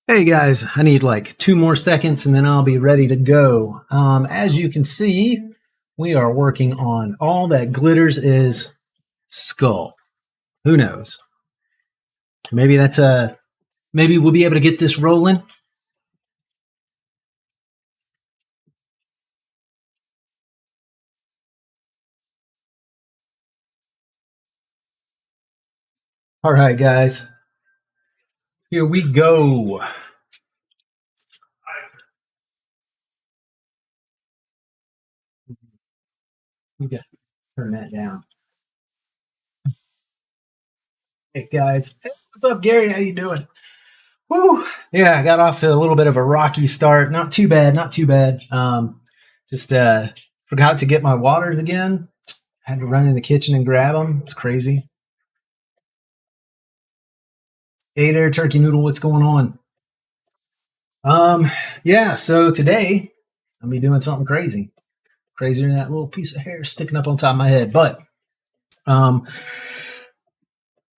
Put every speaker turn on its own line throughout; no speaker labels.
Hey guys, I need like 2 more seconds and then I'll be ready to go. As you can see, we are working on all that glitters is skull. Who knows? Maybe maybe we'll be able to get this rolling. All right, guys, here we go. We got to turn that down. Hey guys, hey, what's up, Gary? How you doing? Whew. Yeah, I got off to a little bit of a rocky start. Not too bad, not too bad. Just forgot to get my waters again. Had to run in the kitchen and grab them. It's crazy. Hey there, turkey noodle. What's going on? Um, yeah. So today I'll be doing something crazy, crazier than that little piece of hair sticking up on top of my head. But um,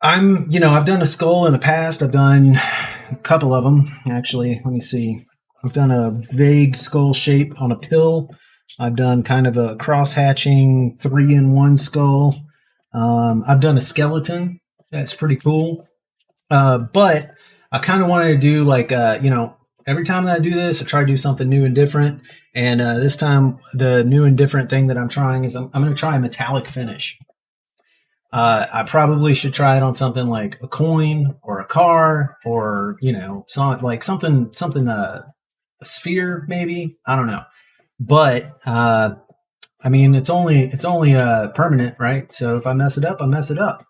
I've done a skull in the past. I've done a couple of them actually. Let me see. I've done a vague skull shape on a pill. I've done kind of a cross hatching 3-in-1 skull. I've done a skeleton. That's pretty cool. But I kind of wanted to do like, every time that I do this, I try to do something new and different. And this time, the new and different thing that I'm trying is I'm going to try a metallic finish. I probably should try it on something like a coin or a car or something a sphere maybe. I don't know, but I mean it's only permanent, right? So if I mess it up, I mess it up.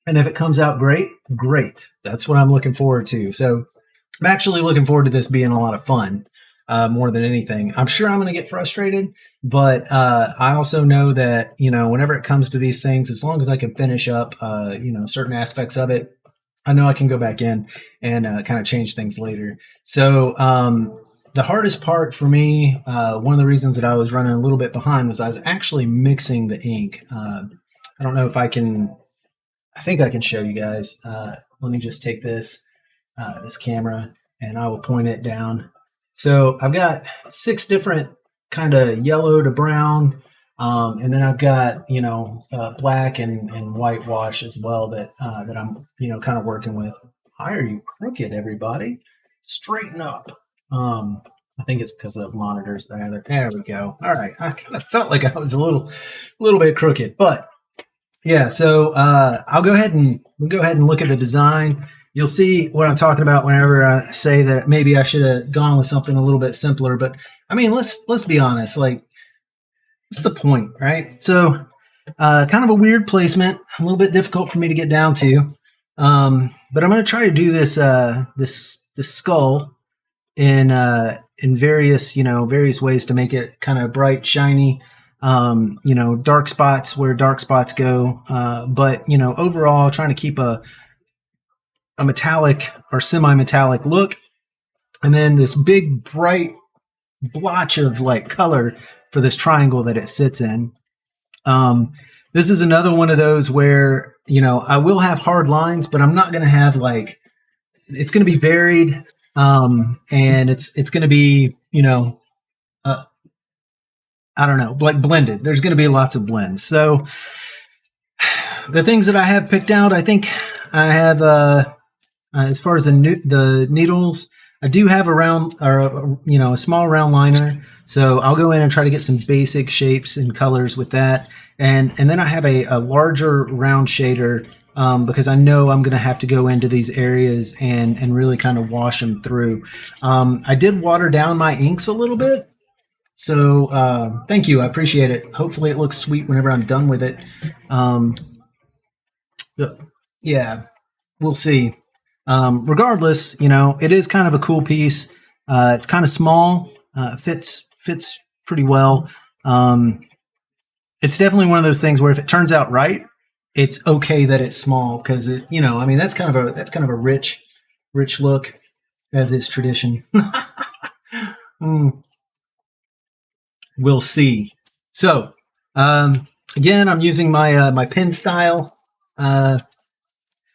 And if it comes out great, great. That's what I'm looking forward to. So I'm actually looking forward to this being a lot of fun, more than anything. I'm sure I'm going to get frustrated, but I also know that whenever it comes to these things, as long as I can finish up certain aspects of it, I know I can go back in and kind of change things later. So the hardest part for me, one of the reasons that I was running a little bit behind was I was actually mixing the ink. I don't know if I can. I think I can show you guys. Let me just take this camera and I will point it down. So I've got 6 different kind of yellow to brown, and then I've got black and white wash as well that I'm kind of working with. Why are you crooked, everybody? Straighten up. I think it's because of the monitors there we go. All right, I kind of felt like I was a little bit crooked, but yeah, so we'll go ahead and look at the design. You'll see what I'm talking about whenever I say that maybe I should have gone with something a little bit simpler. But I mean, let's be honest. Like, what's the point, right? So, kind of a weird placement, a little bit difficult for me to get down to. But I'm going to try to do this skull in various ways to make it kind of bright, shiny. Dark spots where dark spots go. But overall, trying to keep a metallic or semi-metallic look, and then this big bright blotch of like color for this triangle that it sits in. This is another one of those where I will have hard lines, but I'm not going to have like it's going to be varied, and it's going to be uh, I don't know, like blended. There's going to be lots of blends. So the things that I have picked out, I think I have as far as the needles, I do have a round or a small round liner. So I'll go in and try to get some basic shapes and colors with that, and then I have a larger round shader, because I know I'm going to have to go into these areas and really kind of wash them through. I did water down my inks a little bit. So thank you, I appreciate it. Hopefully it looks sweet whenever I'm done with it. Um, yeah, we'll see. Regardless, it is kind of a cool piece. It's kind of small. Fits pretty well. Um, it's definitely one of those things where if it turns out right, it's okay that it's small because I mean that's kind of a rich look as is tradition. Mm, we'll see. So again, I'm using my pen style. Uh,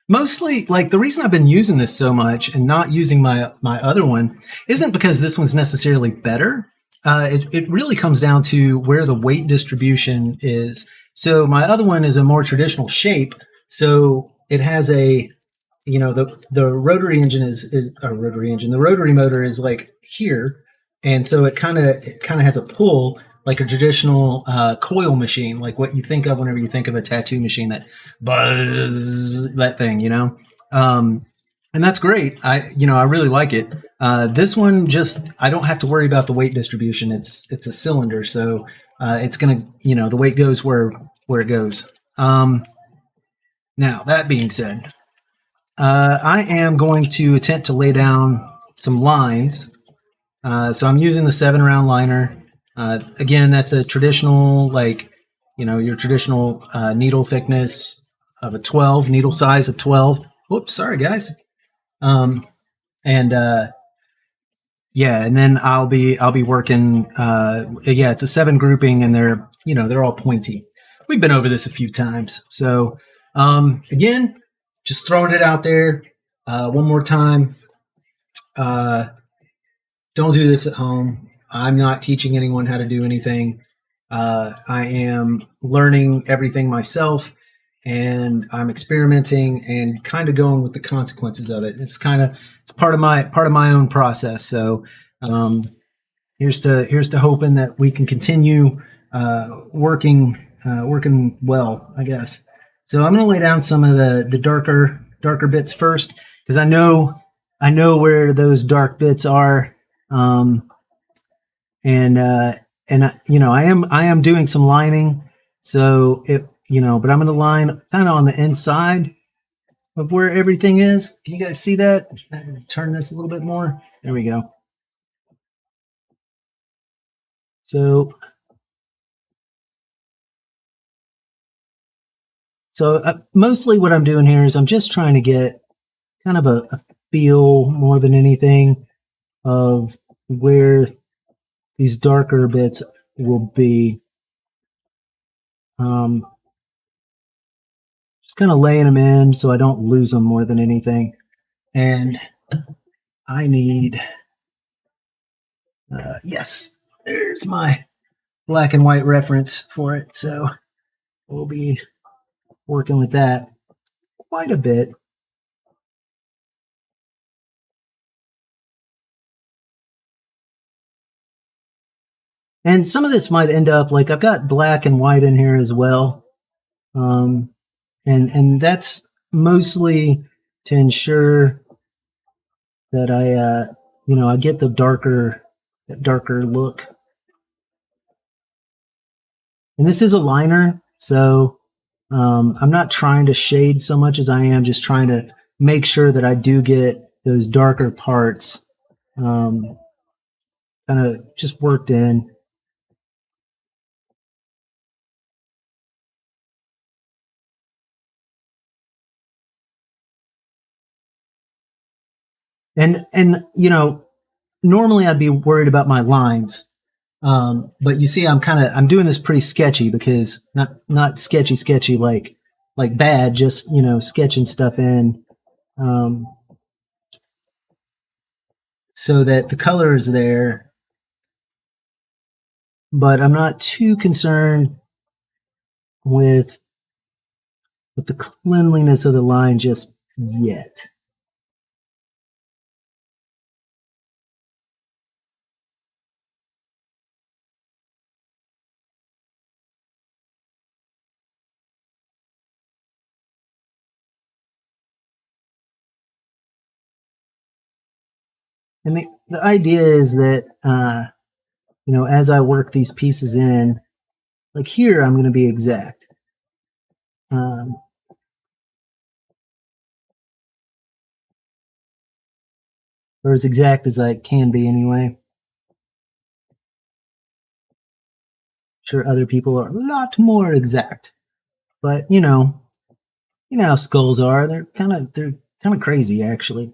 Mostly, like the reason I've been using this so much and not using my other one isn't because this one's necessarily better. It really comes down to where the weight distribution is. So my other one is a more traditional shape. So it has a, the rotary engine is a rotary engine. The rotary motor is like here, and so it kind of has a pull like a traditional coil machine, like what you think of whenever you think of a tattoo machine, that buzz, that thing, and that's great. I really like it. This one, just I don't have to worry about the weight distribution. It's a cylinder, so it's gonna, the weight goes where it goes. Now that being said, I am going to attempt to lay down some lines. So I'm using the 7 round liner. Again, that's a traditional, like, your traditional needle thickness of a 12, needle size of 12. Whoops, sorry guys. And yeah, and then I'll be working. Yeah, it's a 7 grouping, and they're all pointy. We've been over this a few times, so again, just throwing it out there one more time. Uh, don't do this at home. I'm not teaching anyone how to do anything. I am learning everything myself, and I'm experimenting and kind of going with the consequences of it. It's part of my own process. So um, here's to hoping that we can continue working well, I guess. So I'm going to lay down some of the darker bits first, because I know where those dark bits are. um, and I am doing some lining. So but I'm going to line kind of on the inside of where everything is. Can you guys see that? Turn this a little bit more. There we go. So mostly what I'm doing here is I'm just trying to get kind of a feel, more than anything, of where these darker bits will be. Um, just kind of laying them in so I don't lose them, more than anything. And I need, yes, there's my black and white reference for it. So we'll be working with that quite a bit. And some of this might end up like I've got black and white in here as well. Um, and that's mostly to ensure that I get the darker look. And this is a liner, so I'm not trying to shade so much as I am just trying to make sure that I do get those darker parts um, kind of just worked in. And normally I'd be worried about my lines. But you see, I'm doing this pretty sketchy, because not sketchy like bad, just sketching stuff in, um, so that the color is there. But I'm not too concerned with the cleanliness of the line just yet. And the idea is that as I work these pieces in, like here, I'm going to be exact. Um, or as exact as I can be, anyway. Sure, other people are a lot more exact, but how skulls are. They're kind of crazy, actually.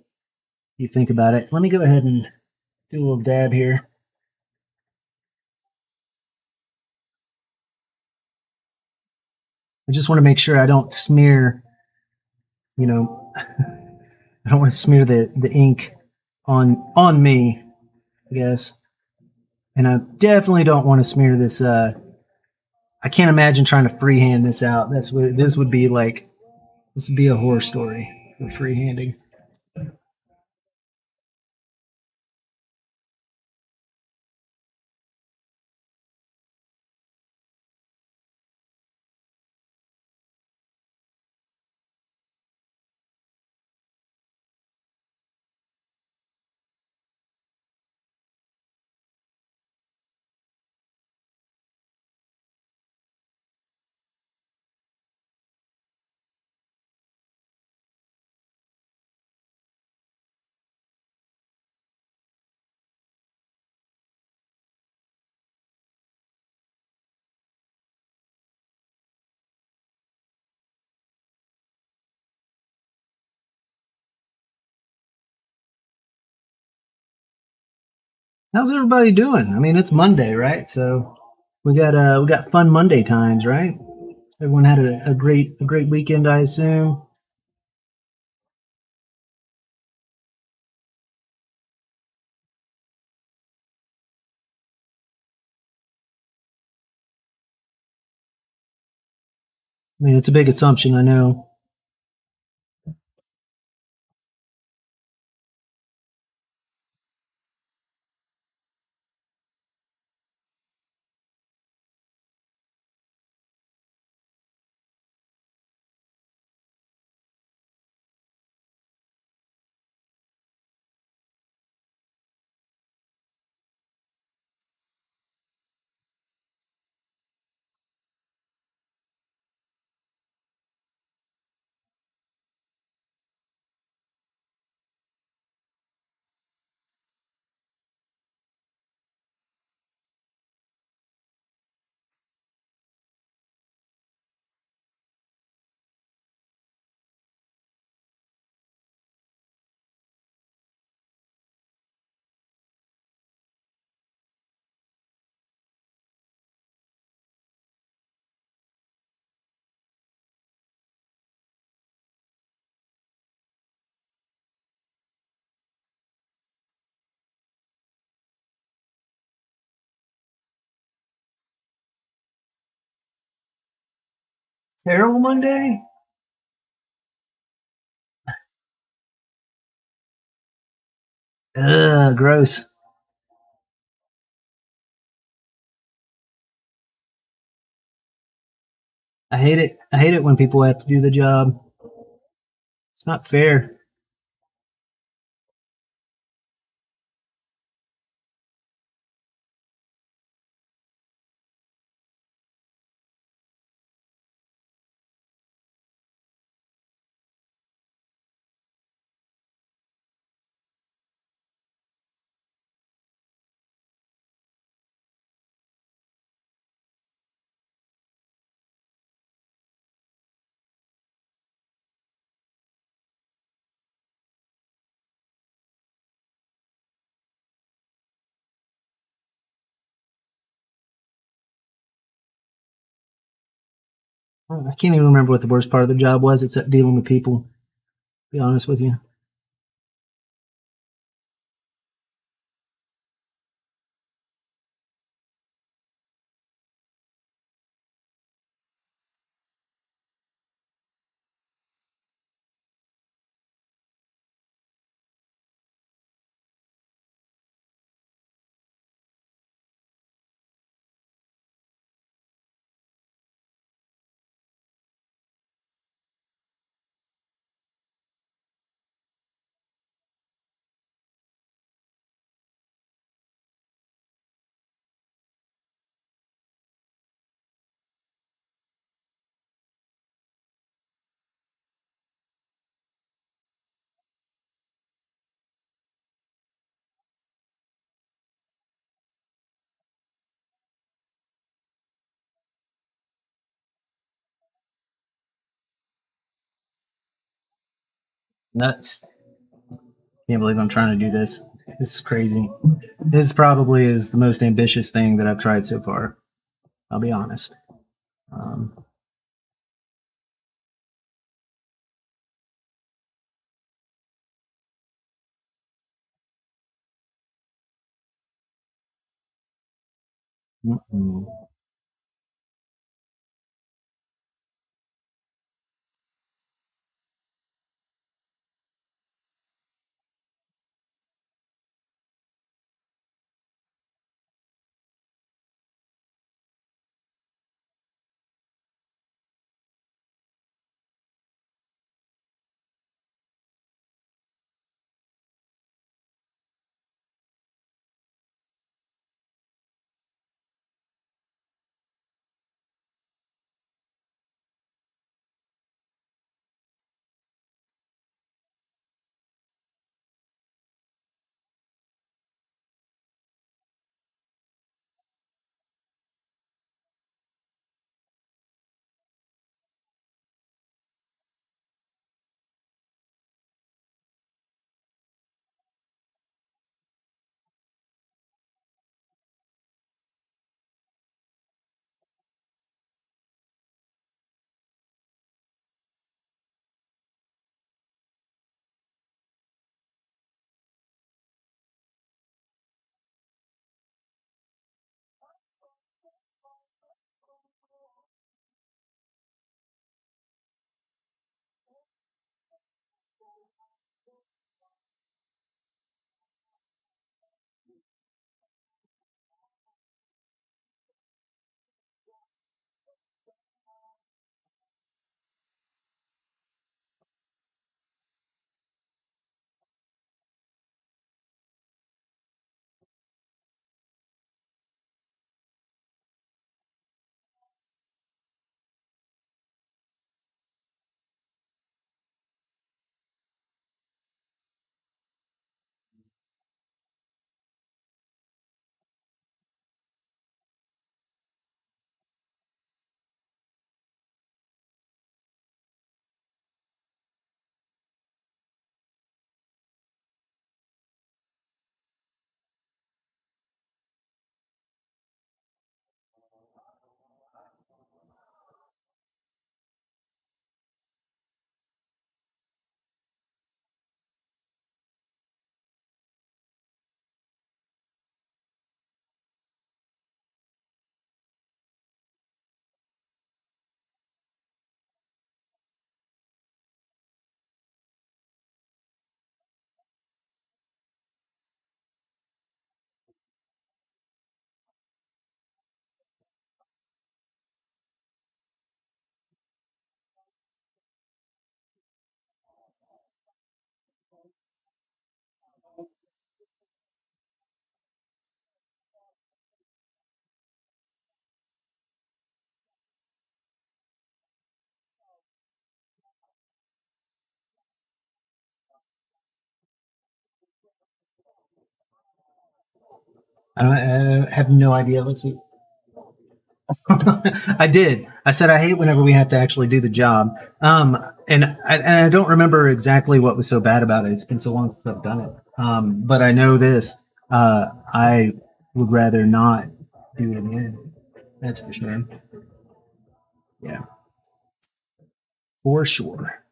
If you think about it. Let me go ahead and do a little dab here. I just want to make sure I don't smear, I don't want to smear the ink on me, I guess. And I definitely don't want to smear this. I can't imagine trying to freehand this out. That's what this would be like. This would be a horror story for freehanding. How's everybody doing? I mean, it's Monday, right? So we got fun Monday times, right? Everyone had a great weekend, I assume. I mean, it's a big assumption, I know. Terrible Monday? Ugh, gross. I hate it. I hate it when people have to do the job. It's not fair. I can't even remember what the worst part of the job was, except dealing with people. To be honest with you. Nuts. Can't believe I'm trying to do this. This is crazy. This probably is the most ambitious thing that I've tried so far. I'll be honest. Um, Mm-mm. I have no idea. Let's see. I did. I said I hate whenever we have to actually do the job. And I don't remember exactly what was so bad about it. It's been so long since I've done it. But I know this. I would rather not do it again. That's for sure. Yeah, for sure.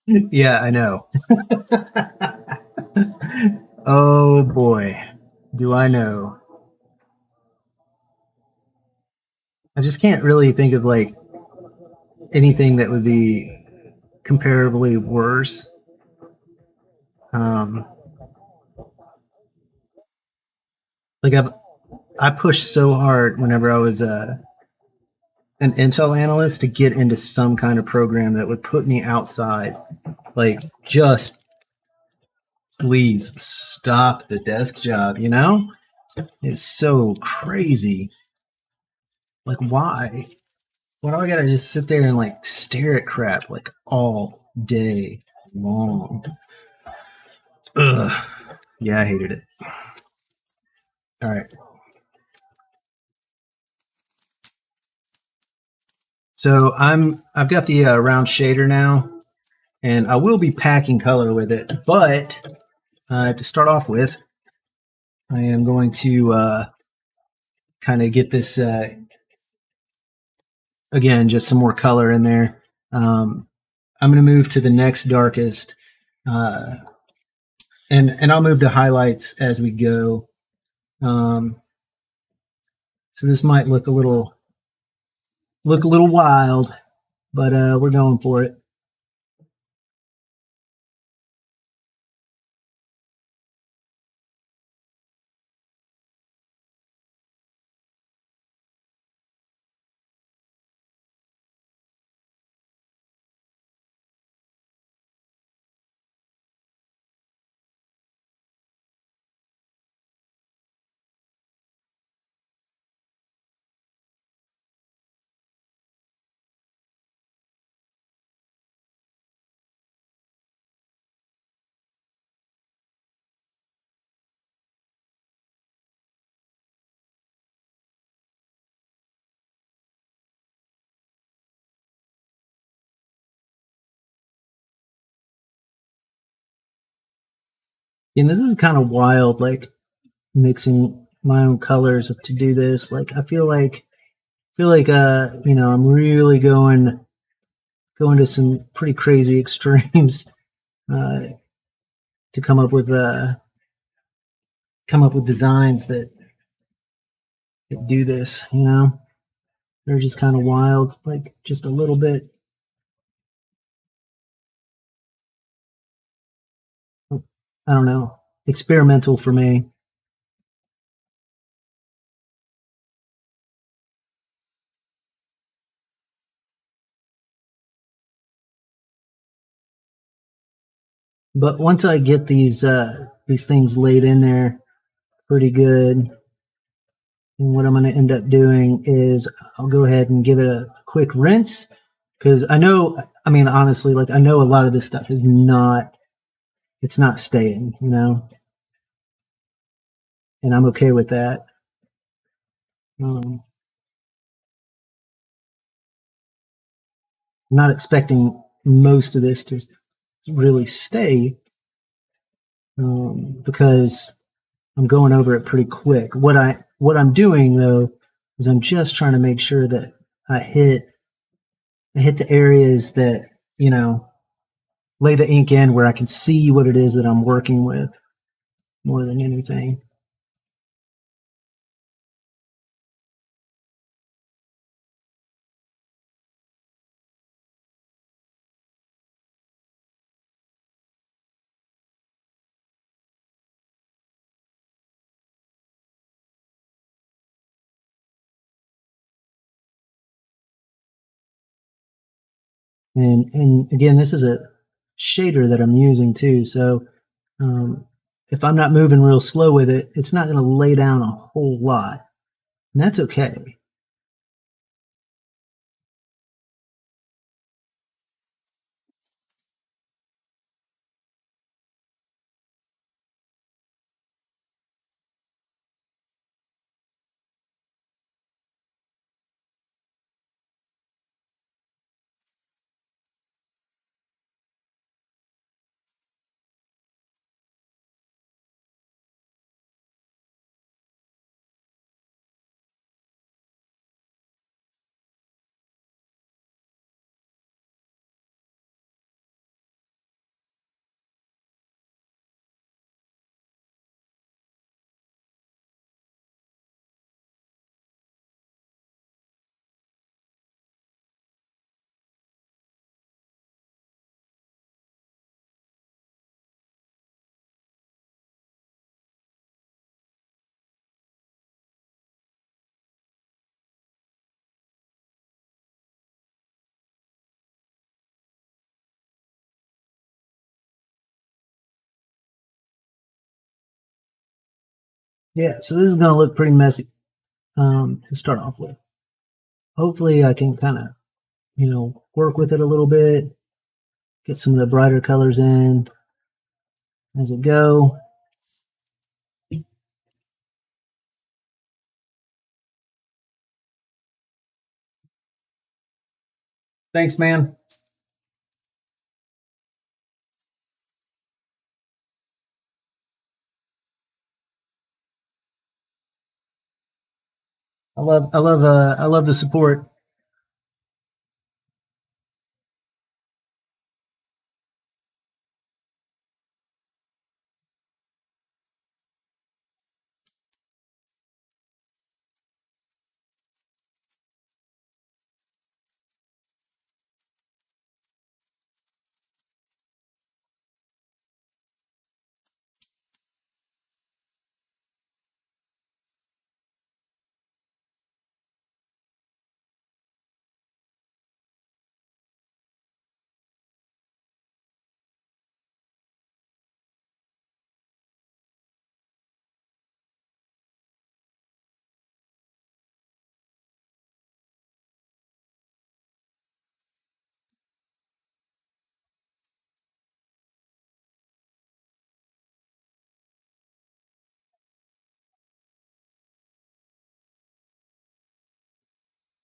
Yeah, I know. Oh boy, do I know. I just can't really think of like anything that would be comparably worse. Um, like I pushed so hard whenever I was an Intel analyst to get into some kind of program that would put me outside. Like, just please stop the desk job, you know? It's so crazy. Like, why? Why do I gotta just sit there and like stare at crap like all day long? Ugh. Yeah, I hated it. All right. So I've got the round shader now, and I will be packing color with it. But to start off with, I am going to kind of get this again, just some more color in there. I'm going to move to the next darkest, uh, and I'll move to highlights as we go. So this might look a little wild, but we're going for it. And this is kind of wild, like mixing my own colors to do this. Like, I feel like I'm really going to some pretty crazy extremes uh, to come up with designs that do this. They're just kind of wild, like just a little bit. I don't know, experimental for me. But once I get these things laid in there pretty good, and what I'm going to end up doing is I'll go ahead and give it a quick rinse because I know, I mean, honestly, like I know a lot of this stuff is not, it's not staying, and I'm okay with that. Um, I'm not expecting most of this to really stay because I'm going over it pretty quick. What I'm doing though is I'm just trying to make sure that I hit I hit the areas that you know lay the ink in where I can see what it is that I'm working with more than anything. And again, this is a shader that I'm using too. So um, if I'm not moving real slow with it, it's not going to lay down a whole lot, and that's okay. Yeah, so this is going to look pretty messy to start off with. Hopefully, I can kind of, work with it a little bit, get some of the brighter colors in as we go. Thanks, man. I love the support.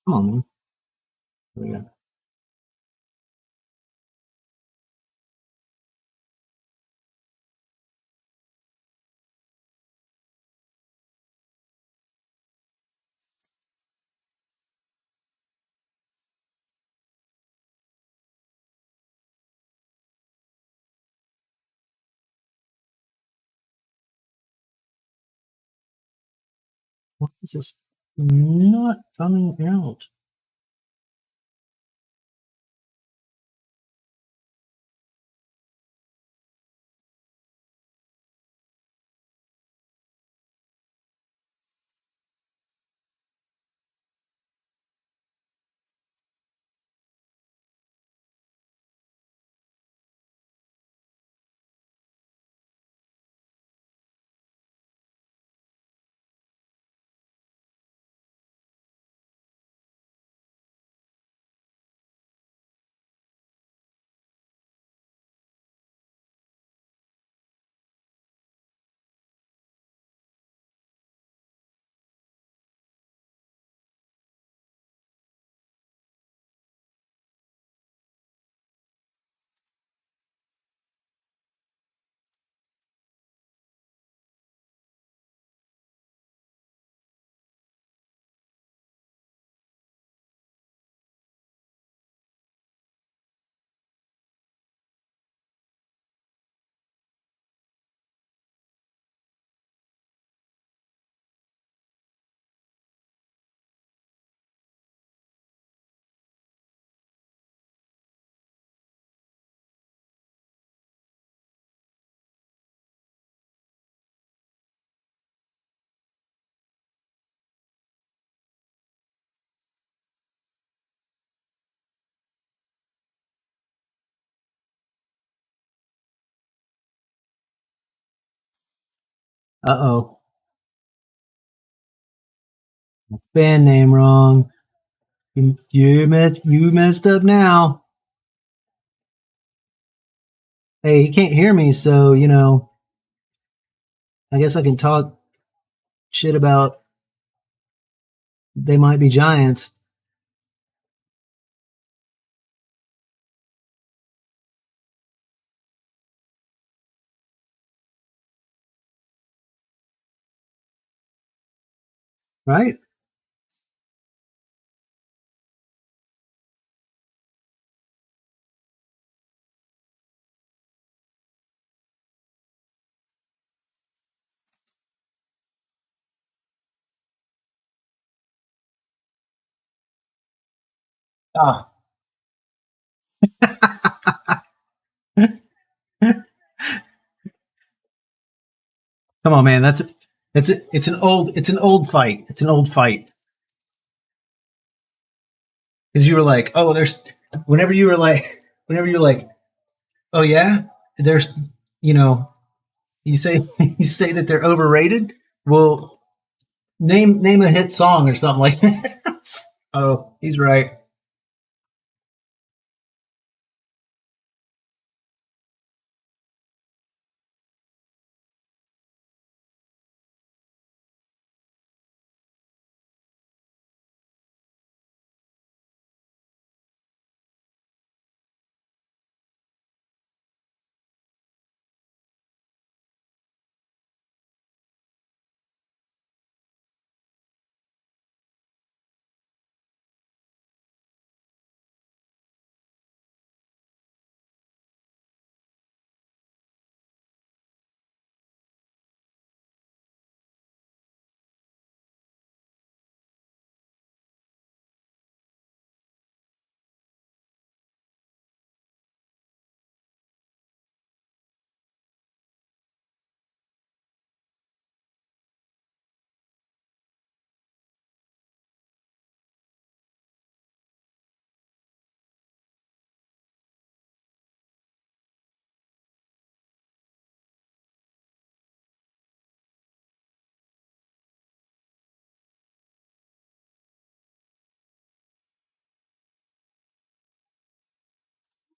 Come on, man. There we go. What is this not coming out? Uh oh. Band name wrong. You messed up now. Hey, he can't hear me, so I guess I can talk shit about they might be giants, right? Ah, come on, man. It's an old fight. It's an old fight because you were like, oh, there's whenever you were like, whenever you're like, oh yeah, there's you know you say you say that they're overrated. Well, name a hit song or something like that. Oh, he's right.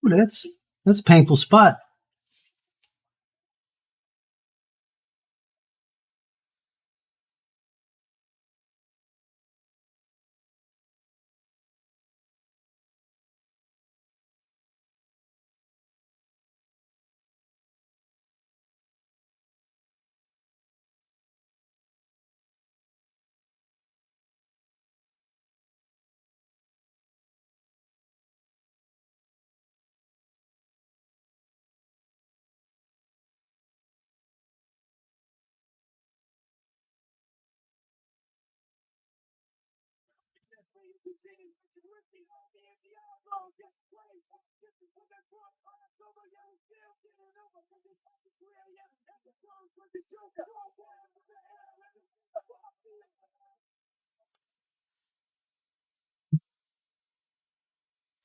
Ooh, that's a painful spot.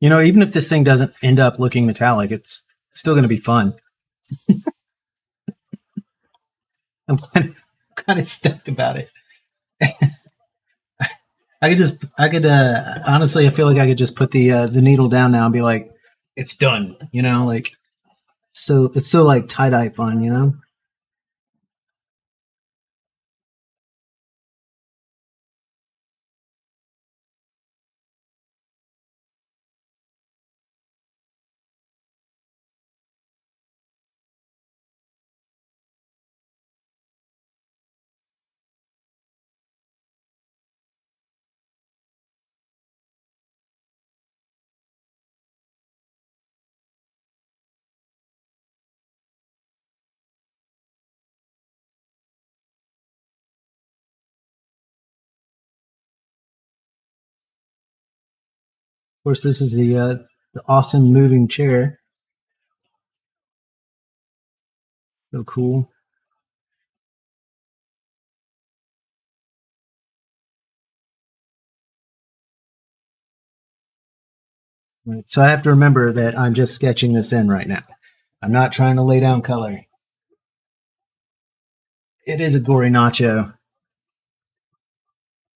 You know, even if this thing doesn't end up looking metallic, it's still going to be fun. I'm kind of stoked about it. I could, honestly, I feel like I could just put the needle down now and be like, it's done. You know, like so it's so like tie dye fun. You know. Of course, this is the awesome moving chair. So cool. Right. So I have to remember that I'm just sketching this in right now. I'm not trying to lay down color. It is a gory nacho.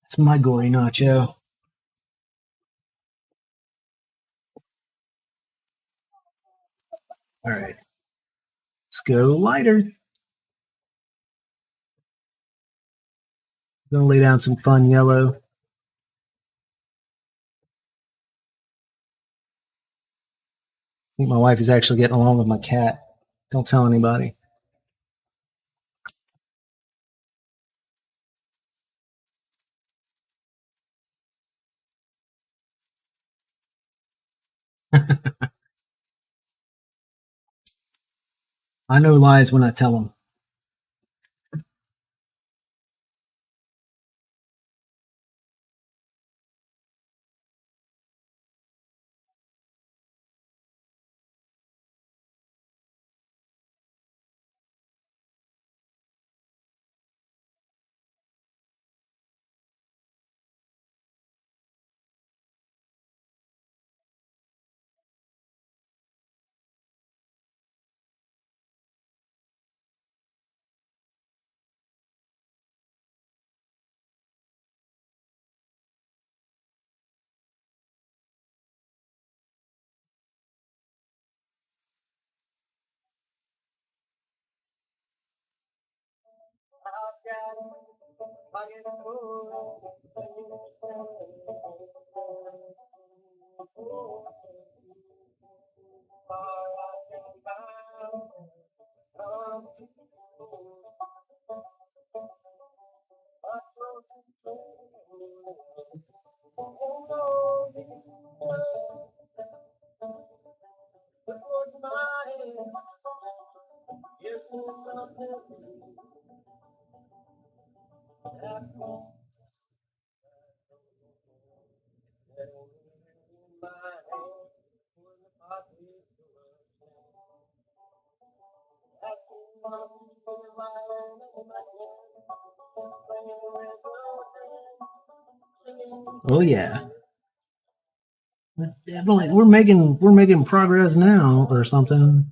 It's my gory nacho. All right, let's go lighter. Gonna lay down some fun yellow. I think my wife is actually getting along with my cat. Don't tell anybody. I know lies when I tell them. Oh yeah. Definitely, we're making progress now or something.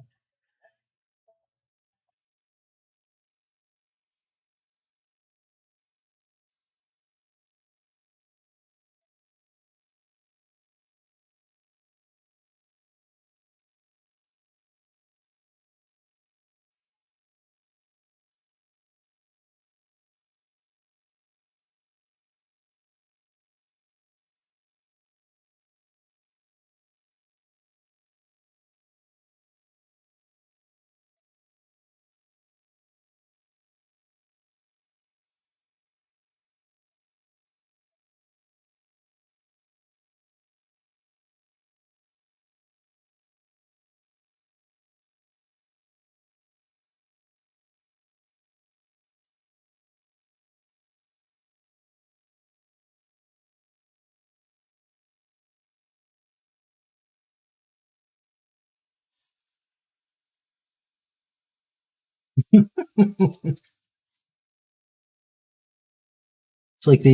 It's like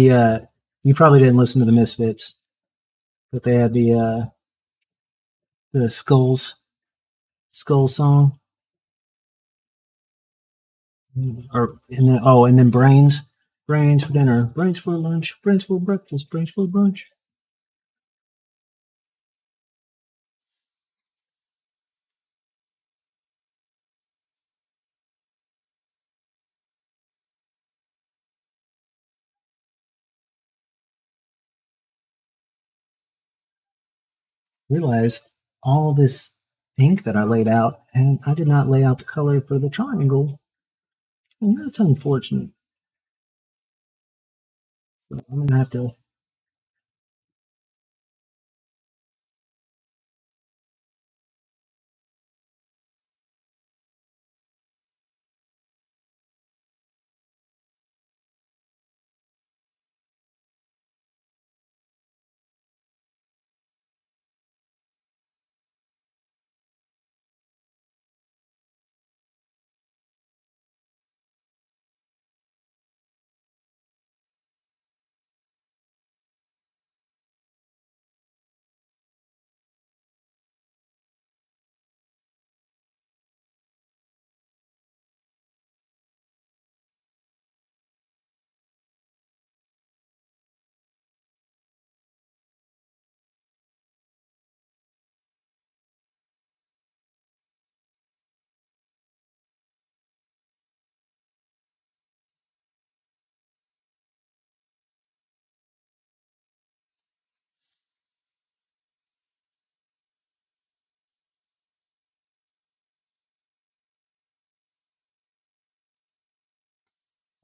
you probably didn't listen to the Misfits, but they had the Skulls song, and then Brains for dinner, Brains for lunch, Brains for breakfast, Brains for brunch. Realize all this ink that I laid out, and I did not lay out the color for the triangle, and that's unfortunate. So I'm gonna have to.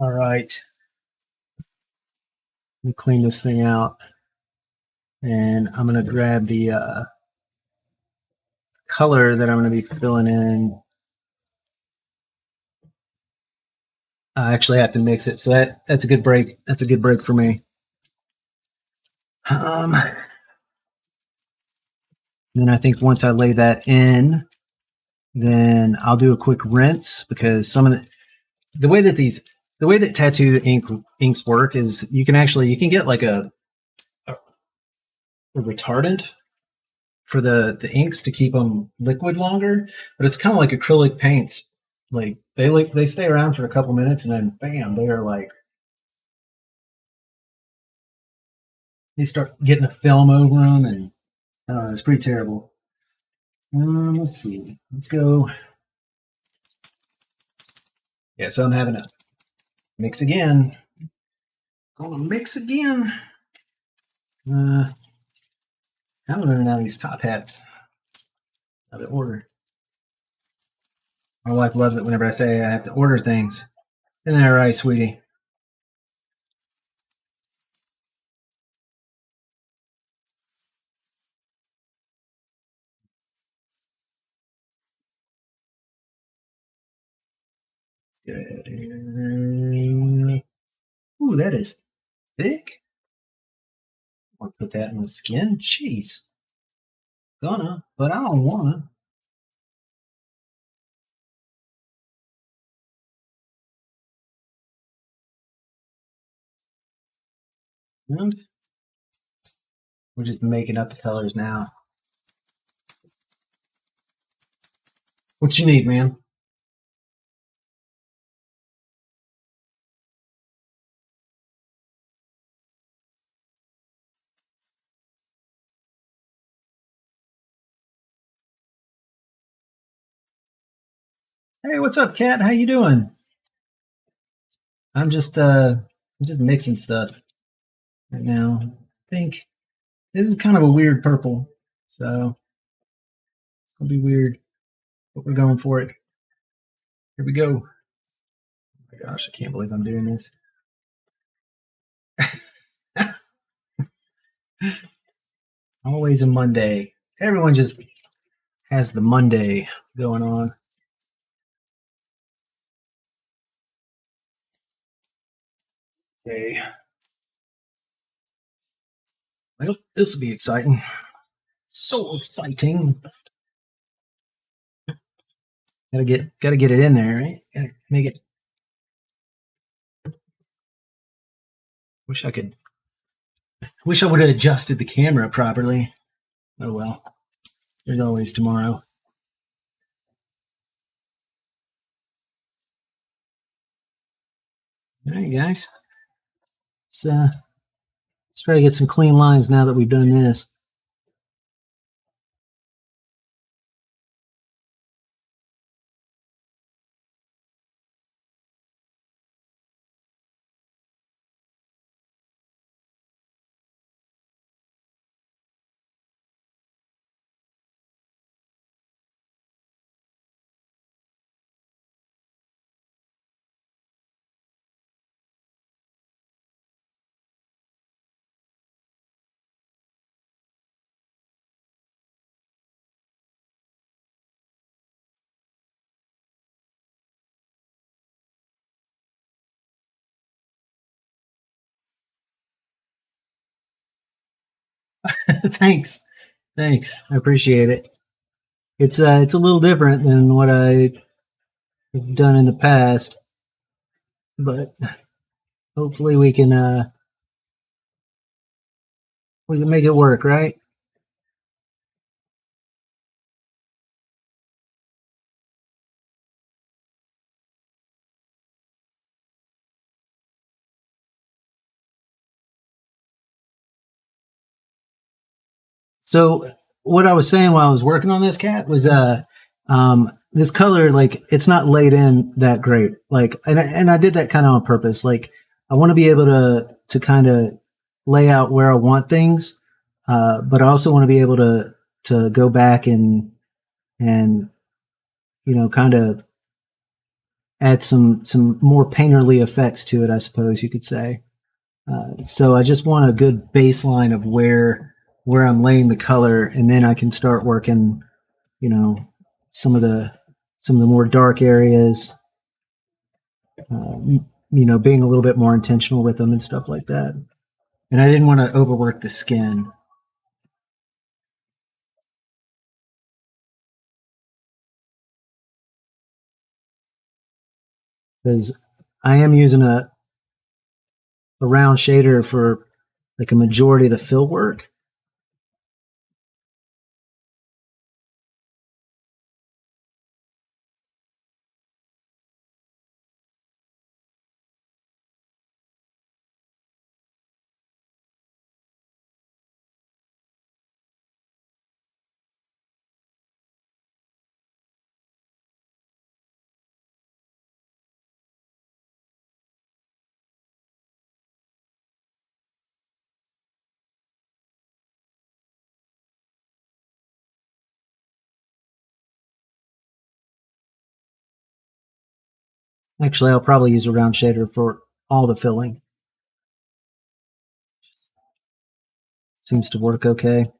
All right, let me clean this thing out, and I'm gonna grab the color that I'm gonna be filling in. I actually have to mix it, so that's a good break. That's a good break for me. Um, then I think once I lay that in, then I'll do a quick rinse because some of the way that the way that tattoo inks work is you can get like a retardant for the inks to keep them liquid longer, but it's kind of like acrylic paints. Like they stay around for a couple minutes and then bam, they are like they start getting the film over them, and it's pretty terrible. Let's see. Let's go. Yeah, so I'm having a Mix again. Gonna mix again. I'm running out of these top hats. Out of order. My wife loves it whenever I say I have to order things. Isn't that right, sweetie? Good. Ooh, that is thick. I want to put that in the skin. Jeez. Gonna, but I don't wanna. And we're just making up the colors now. What you need, man? Hey, what's up, Kat? How you doing? I'm just mixing stuff right now. I think this is kind of a weird purple, so it's gonna be weird, but we're going for it. Here we go. Oh my gosh, I can't believe I'm doing this. Always a Monday. Everyone just has the Monday going on. Okay. Well, this will be exciting. So exciting. Gotta get it in there, right? Gotta make it. Wish I could. Wish I would have adjusted the camera properly. Oh well. There's always tomorrow. All right, guys. Let's try to get some clean lines now that we've done this. Thanks. Thanks. I appreciate it. It's a little different than what I've done in the past, but hopefully we can make it work, right? So what I was saying while I was working on this cat was this color, like it's not laid in that great. Like and I did that kind of on purpose. Like I want to be able to kind of lay out where I want things, but I also want to be able to go back and kind of add some more painterly effects to it, I suppose you could say. So I just want a good baseline of where I'm laying the color, and then I can start working, you know, some of the some of the more dark areas. Being a little bit more intentional with them and stuff like that. And I didn't want to overwork the skin because I am using a round shader for like a majority of the fill work. Actually, I'll probably use a round shader for all the filling. Seems to work okay.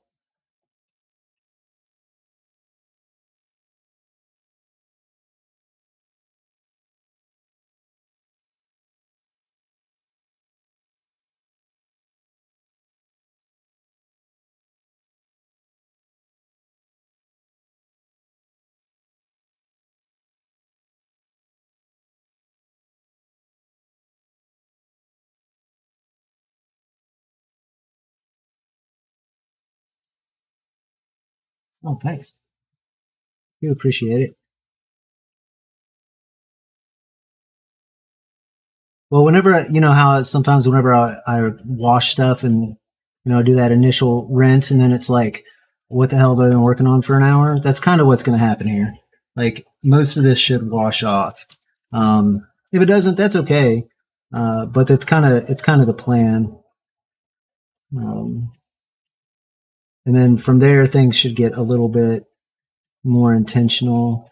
Oh, thanks. You appreciate it. Well, whenever you know how sometimes whenever I wash stuff and I do that initial rinse and then it's like, what the hell have I been working on for an hour? That's kind of what's going to happen here. Like most of this should wash off. If it doesn't, that's okay. But it's kind of the plan. Um, and then from there, things should get a little bit more intentional.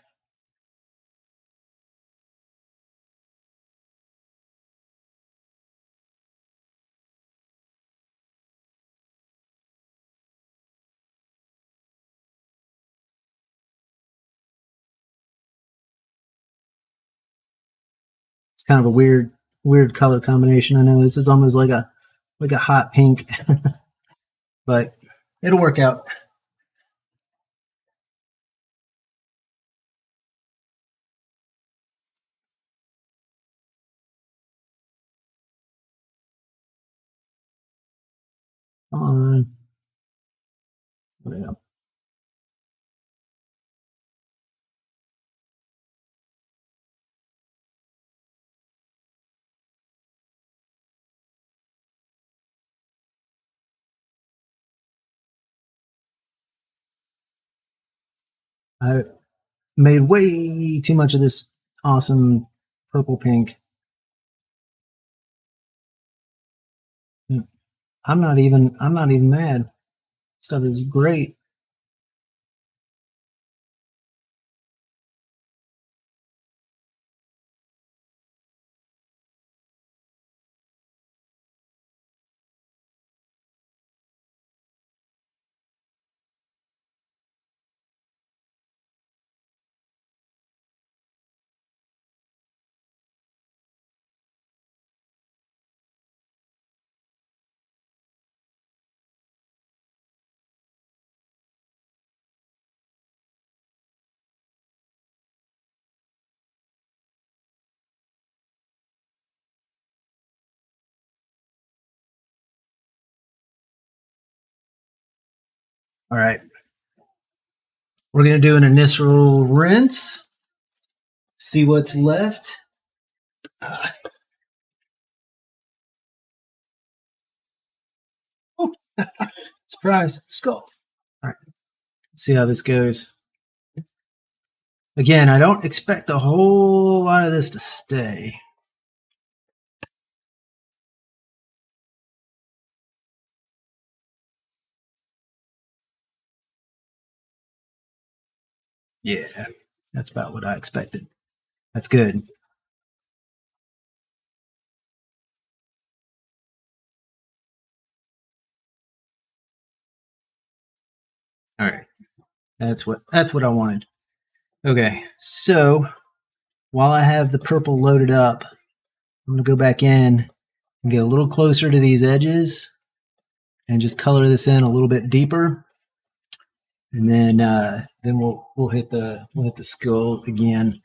It's kind of a weird color combination. I know this is almost like a hot pink, but it'll work out. Come on. Yeah. I made way too much of this awesome purple pink. I'm not even mad. Stuff is great. All right. We're gonna do an initial rinse. See what's left. Uh, oh, surprise. Skull. All right. Let's see how this goes. Again, I don't expect a whole lot of this to stay. Yeah, that's about what I expected. That's good. All right. That's what I wanted. Okay. So while I have the purple loaded up, I'm gonna go back in and get a little closer to these edges and just color this in a little bit deeper. And then we'll hit the skull again.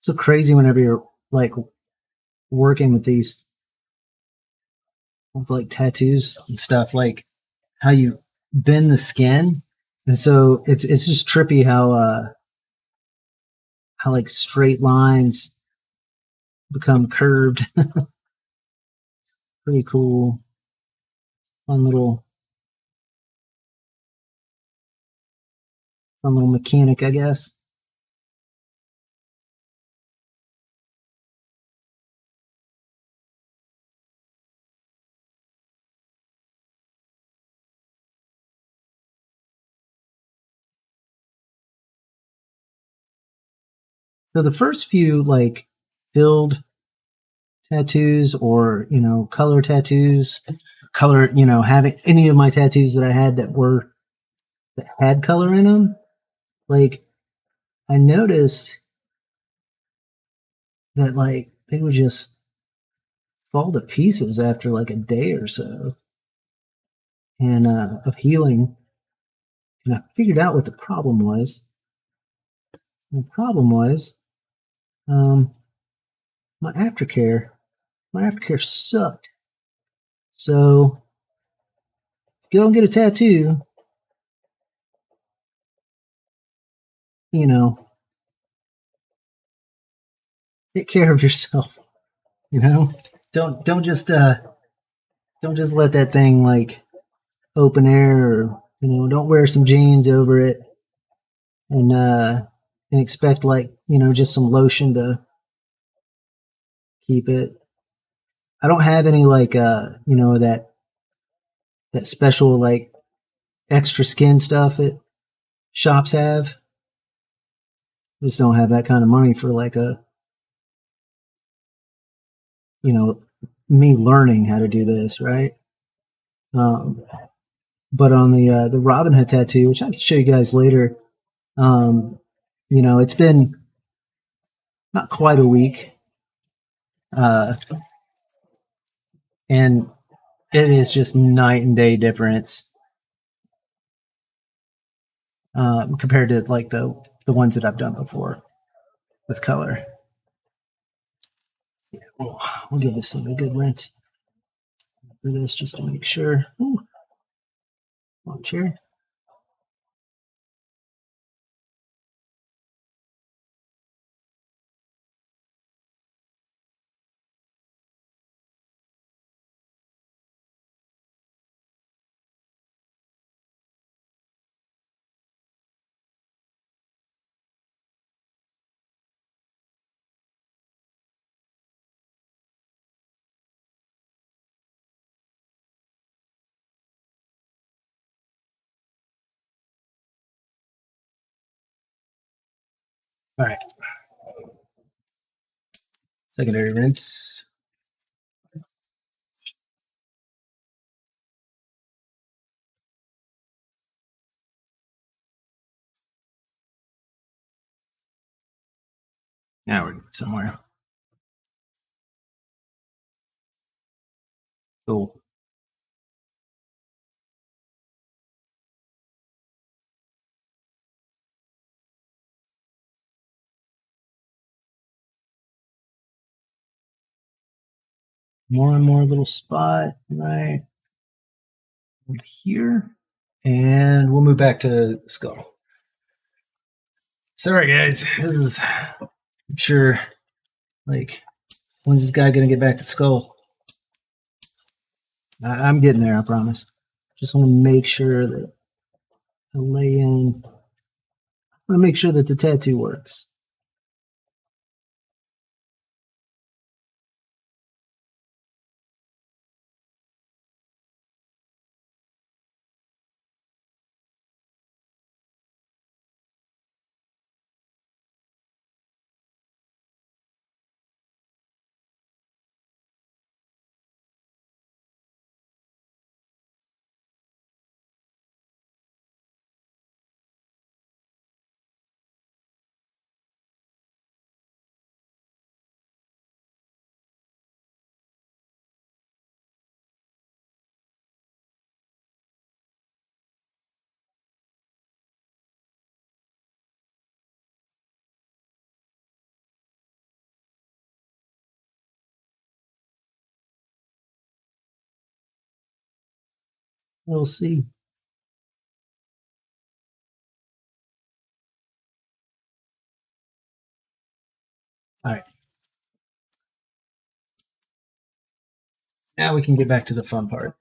So crazy whenever you're like working with these with like tattoos and stuff, like how you bend the skin. And so it's just trippy how like straight lines become curved. Pretty cool. Fun little mechanic, I guess. So the first few like filled tattoos or color tattoos, color having any of my tattoos that I had that had color in them, like I noticed that like they would just fall to pieces after like a day or so and of healing. And I figured out what the problem was. And the problem was um, my aftercare. My aftercare sucked. So go and get a tattoo. You know, take care of yourself. You know, don't just let that thing like open air, or don't wear some jeans over it and expect like just some lotion to keep it. I don't have any like that special like extra skin stuff that shops have. I just don't have that kind of money for like a you know me learning how to do this, right? Um, but on the Robin Hood tattoo, which I can show you guys later, um, it's been not quite a week, uh, and it is just night and day difference compared to like the ones that I've done before with color. We'll give this thing a good rinse for this just to make sure. Ooh, long chair. All right, secondary rinse. Now we're somewhere. Cool. More and more little spot right here. And we'll move back to the skull. Sorry, guys. This is, I'm sure, like, when's this guy going to get back to skull? I'm getting there, I promise. Just want to make sure that I lay in. I want to make sure that the tattoo works. We'll see. All right. Now we can get back to the fun part.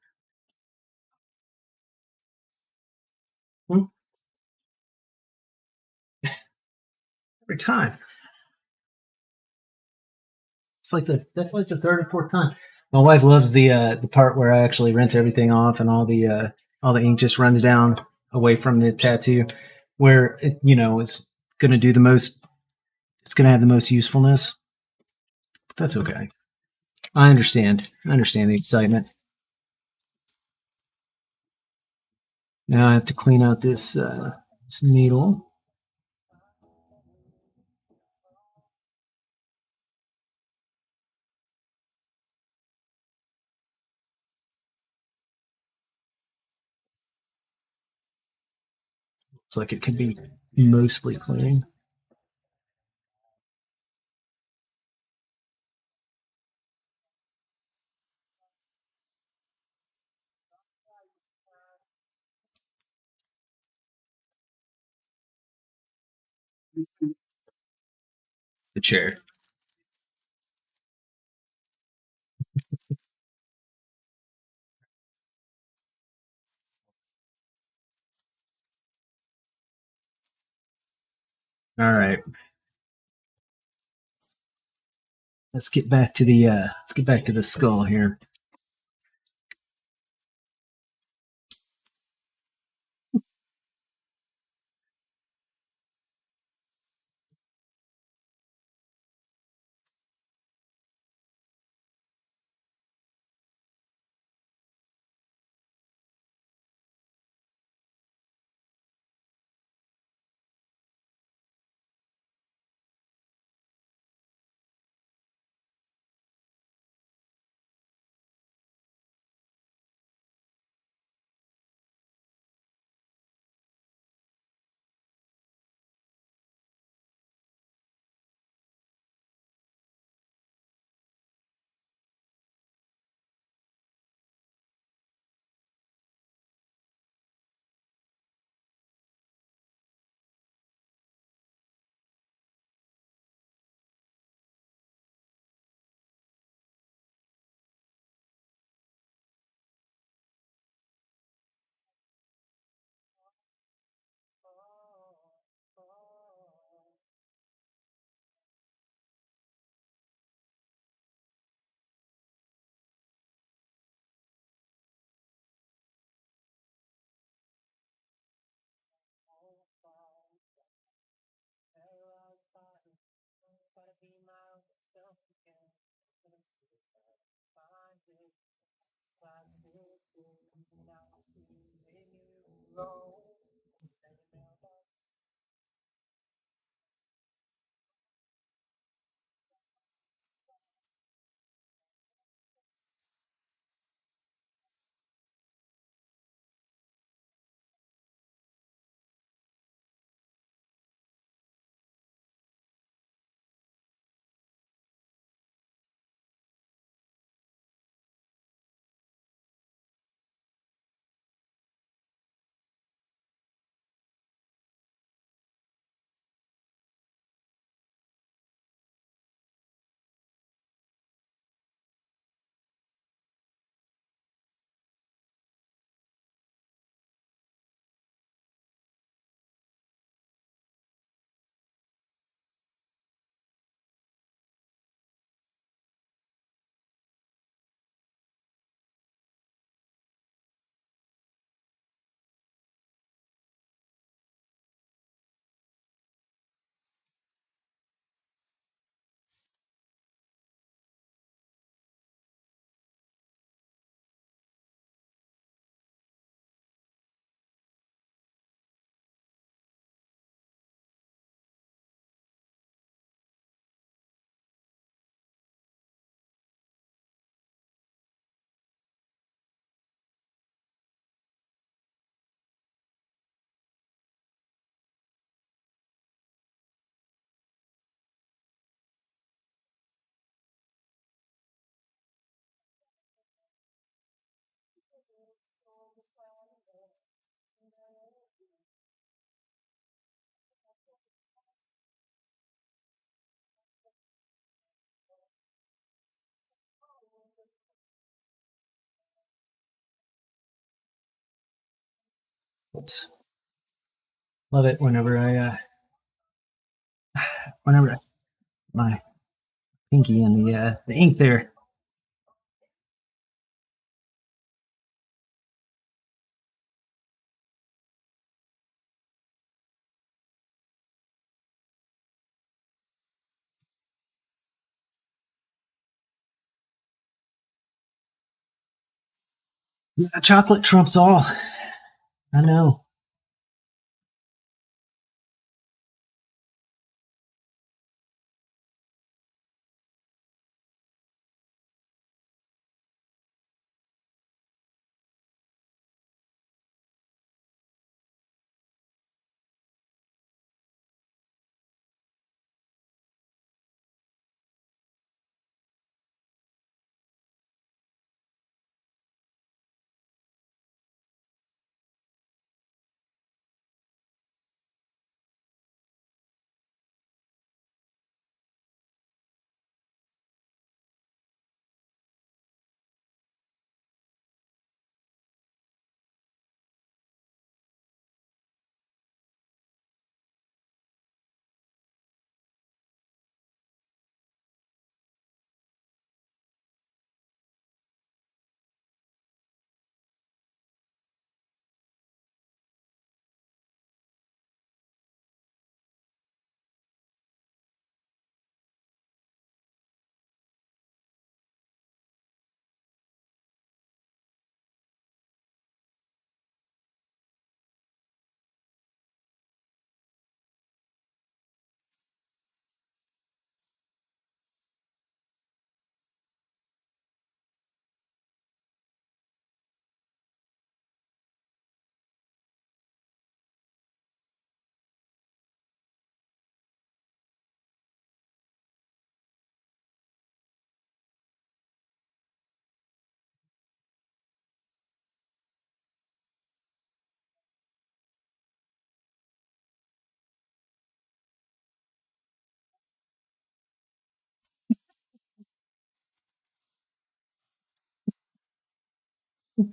Hmm, every time. It's like that's like the third or fourth time. My wife loves the part where I actually rinse everything off and all the ink just runs down away from the tattoo, where it it's going to do the most. It's going to have the most usefulness. But that's okay. I understand. I understand the excitement. Now I have to clean out this needle. Looks like it could be mostly clean. The chair. All right. Let's get back to the skull here. Oops. Love it whenever my pinky and the ink there. Yeah, chocolate trumps all. I know.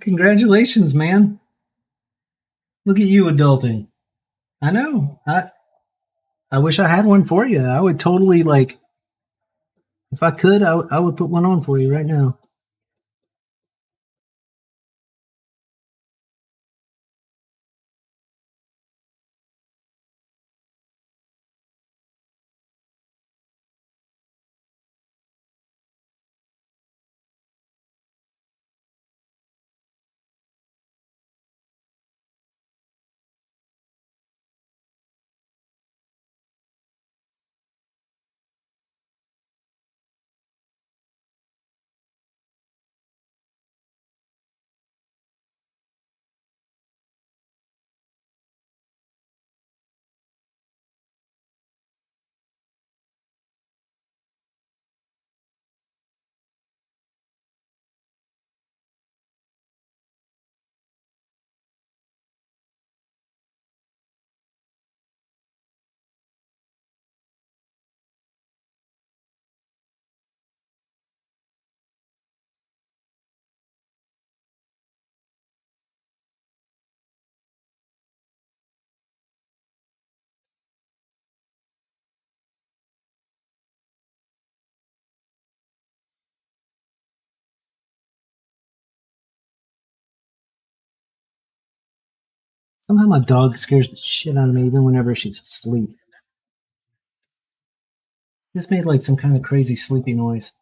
Congratulations, man. Look at you adulting. I know. I wish I had one for you. I would totally like if I could, I would put one on for you right now. Somehow my dog scares the shit out of me even whenever she's asleep. This made like some kind of crazy sleepy noise.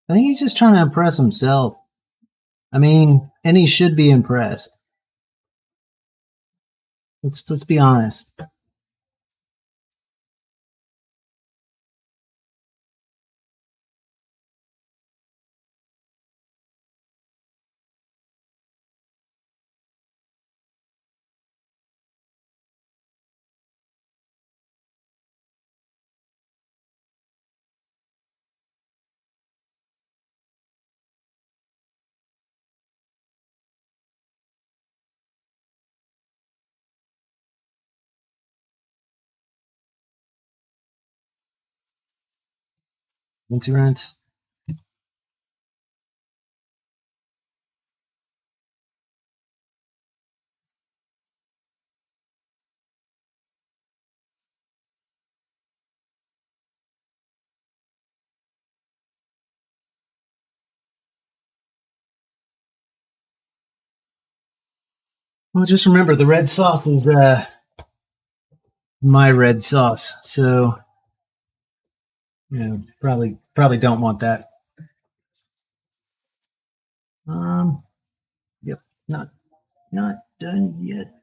I think he's just trying to impress himself. I mean, and he should be impressed. Let's be honest. Insurance. Well, just remember the red sauce is my red sauce, so probably don't want that. Um, yep, not done yet.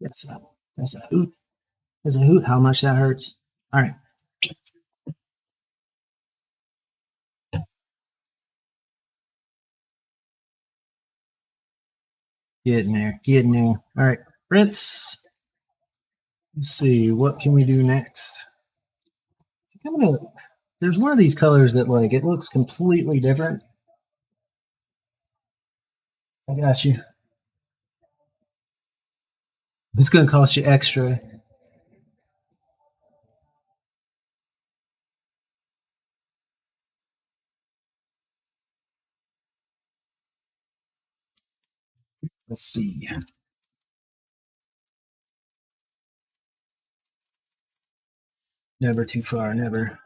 That's a hoot. That's a hoot. How much that hurts. All right, get in there, get in there. All right, rinse. Let's see, what can we do next? I'm gonna. There's one of these colors that like it looks completely different. I got you. It's gonna cost you extra. Let's see. Never too far, never.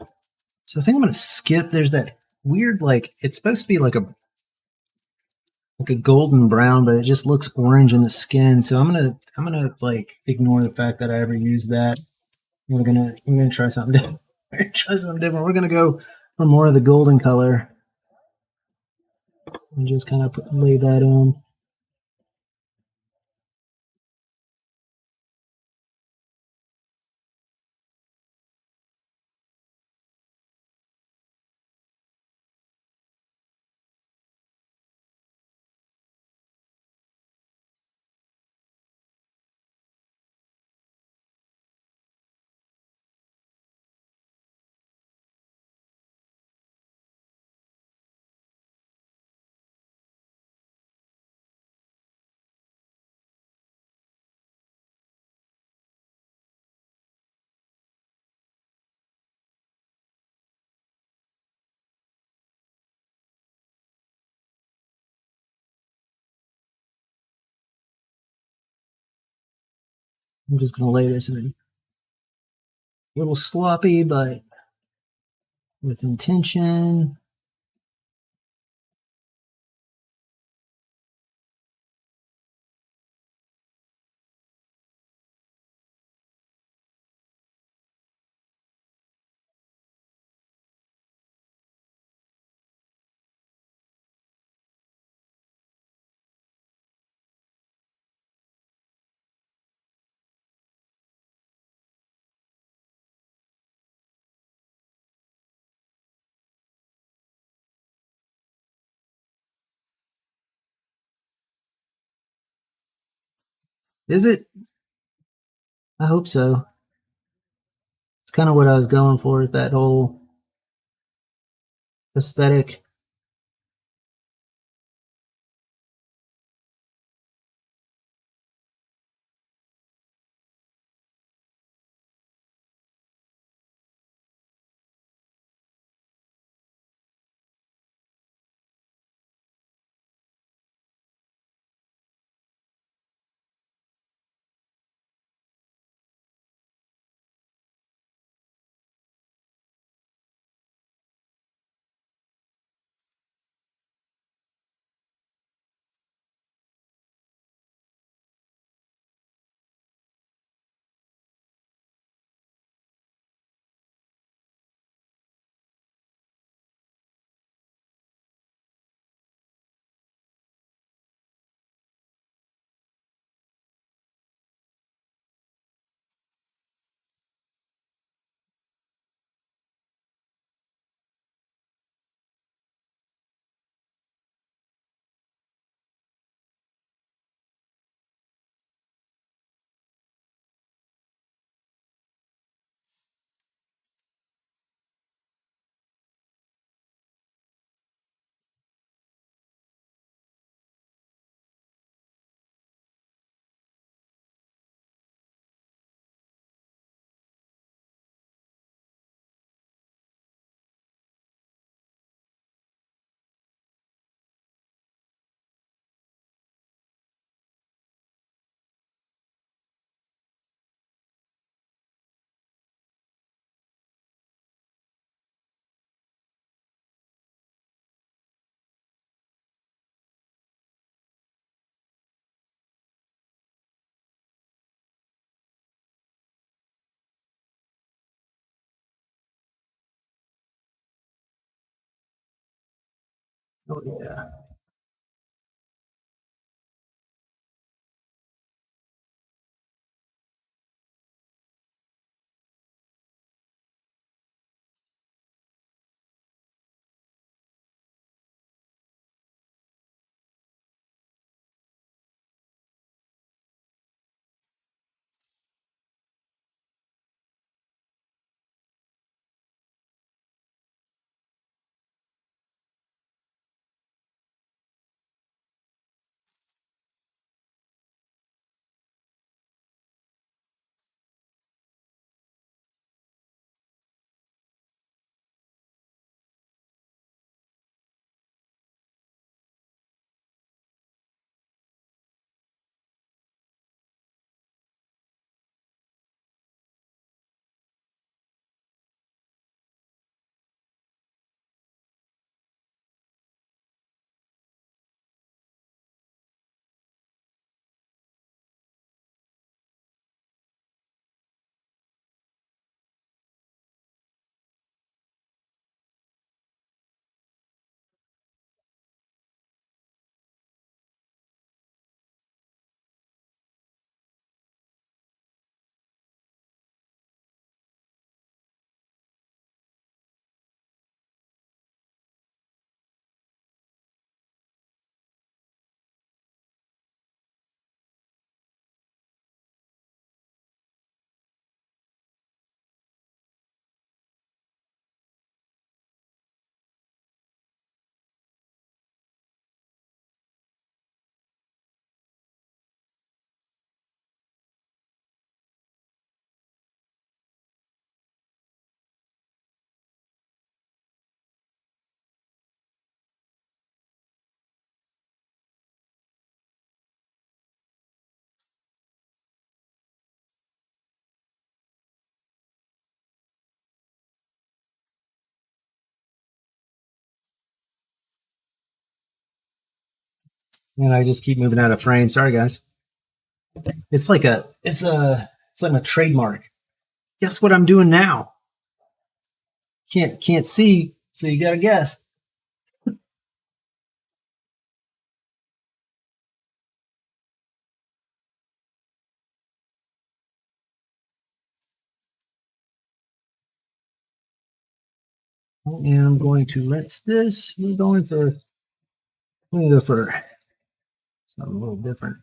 So I think I'm gonna skip. There's that weird like it's supposed to be like a golden brown, but it just looks orange in the skin. So I'm gonna like ignore the fact that I ever used that. We're gonna try something different. Try something different. We're gonna go for more of the golden color and just kind of lay that in. I'm just gonna lay this in a little sloppy, but with intention. Is it? I hope so. It's kind of what I was going for, is that whole aesthetic. Oh yeah. And I just keep moving out of frame. Sorry, guys. It's like my trademark. Guess what I'm doing now? Can't see, so you gotta guess. I am going to rinse this. I'm going to go for something a little different.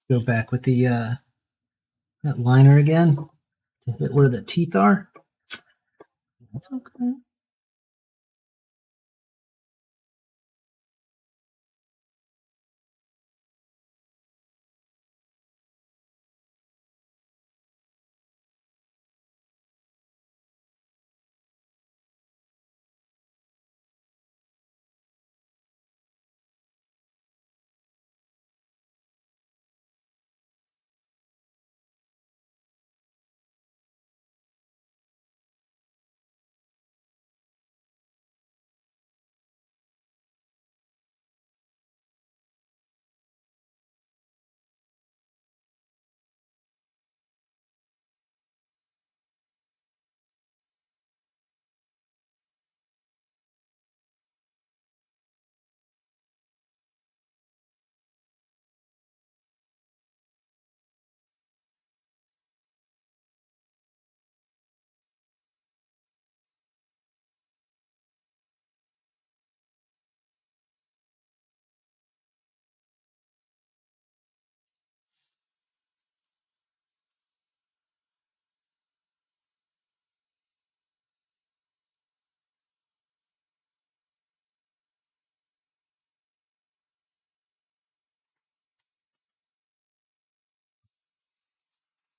Go back with the that liner again to hit where the teeth are. That's okay.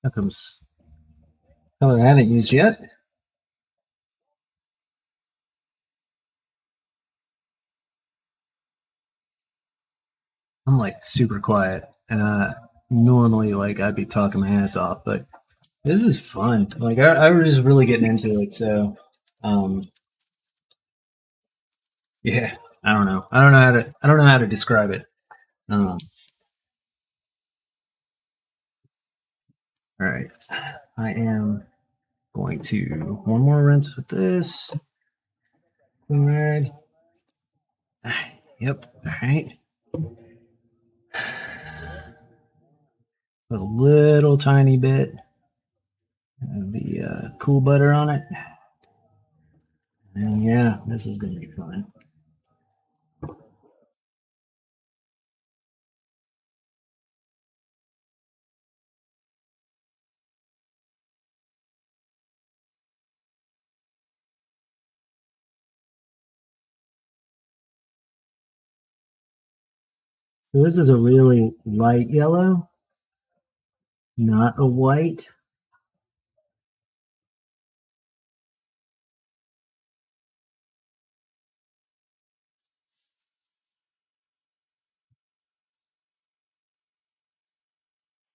That comes color I haven't used yet. I'm like super quiet. Normally, like I'd be talking my ass off, but this is fun. Like I was just really getting into it. So, um, yeah, I don't know. I don't know how to describe it. Um, all right, I am going to one more rinse with this. All right. Yep. All right. Put a little tiny bit of the cool butter on it. And yeah, this is going to be fun. So this is a really light yellow, not a white.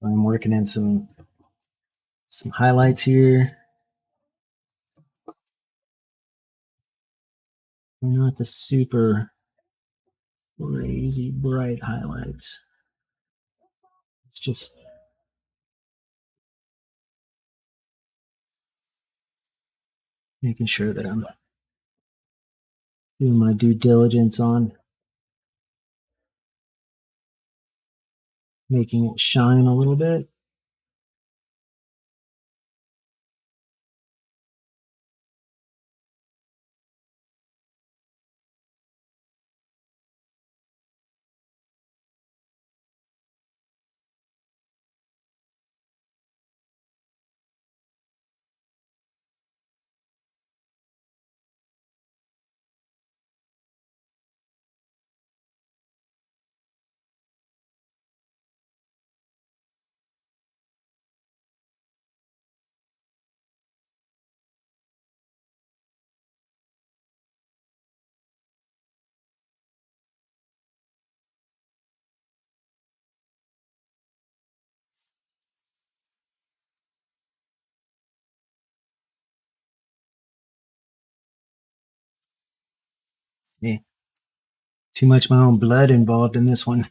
I'm working in some highlights here. Not the super crazy bright highlights. It's just making sure that I'm doing my due diligence on making it shine a little bit. Yeah, too much my own blood involved in this one.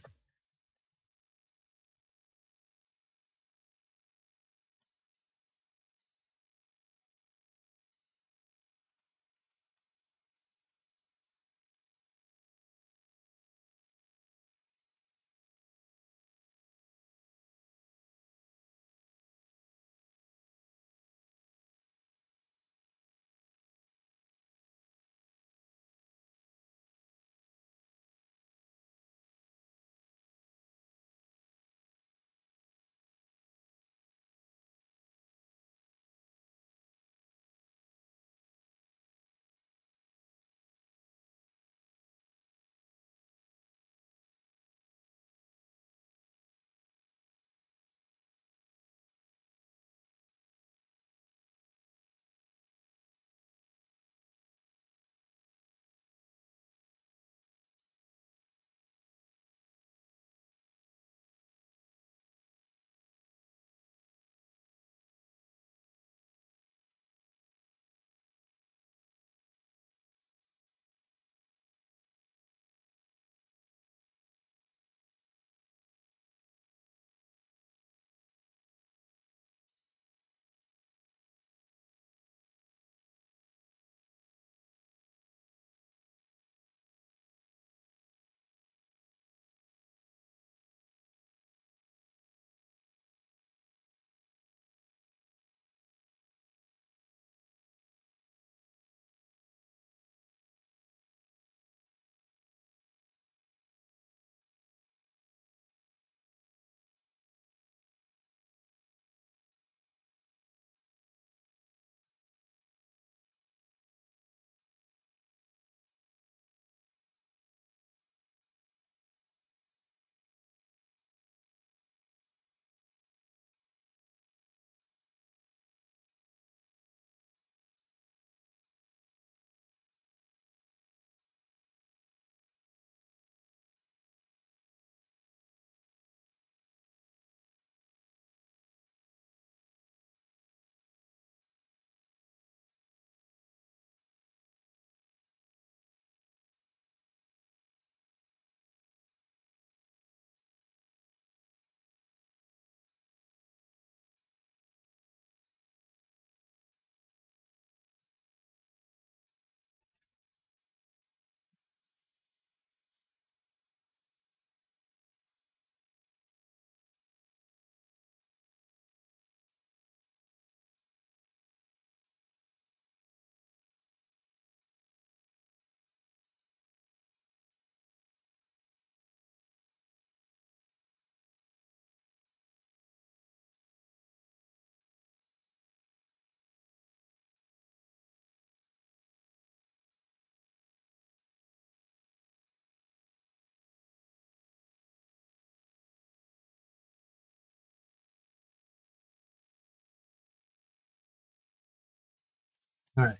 All right.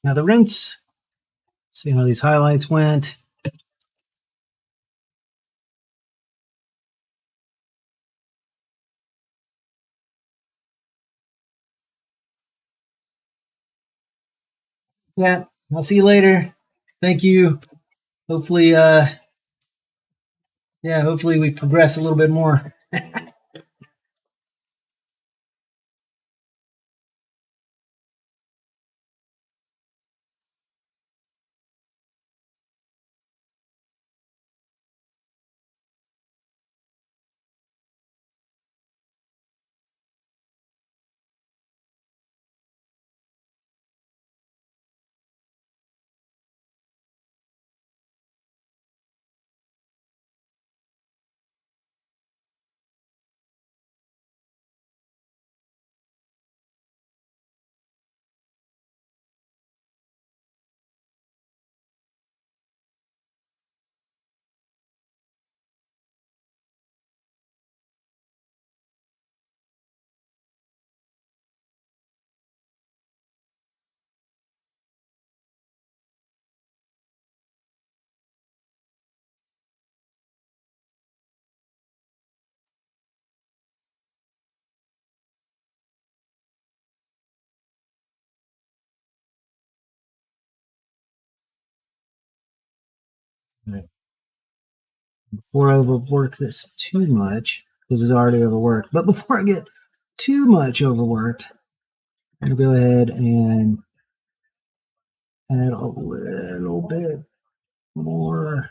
Now the rinse. See how these highlights went. Yeah. I'll see you later. Thank you. Hopefully, yeah, hopefully we progress a little bit more. Before I overwork this too much, because it's already overworked, but before I get too much overworked, I'm going to go ahead and add a little bit more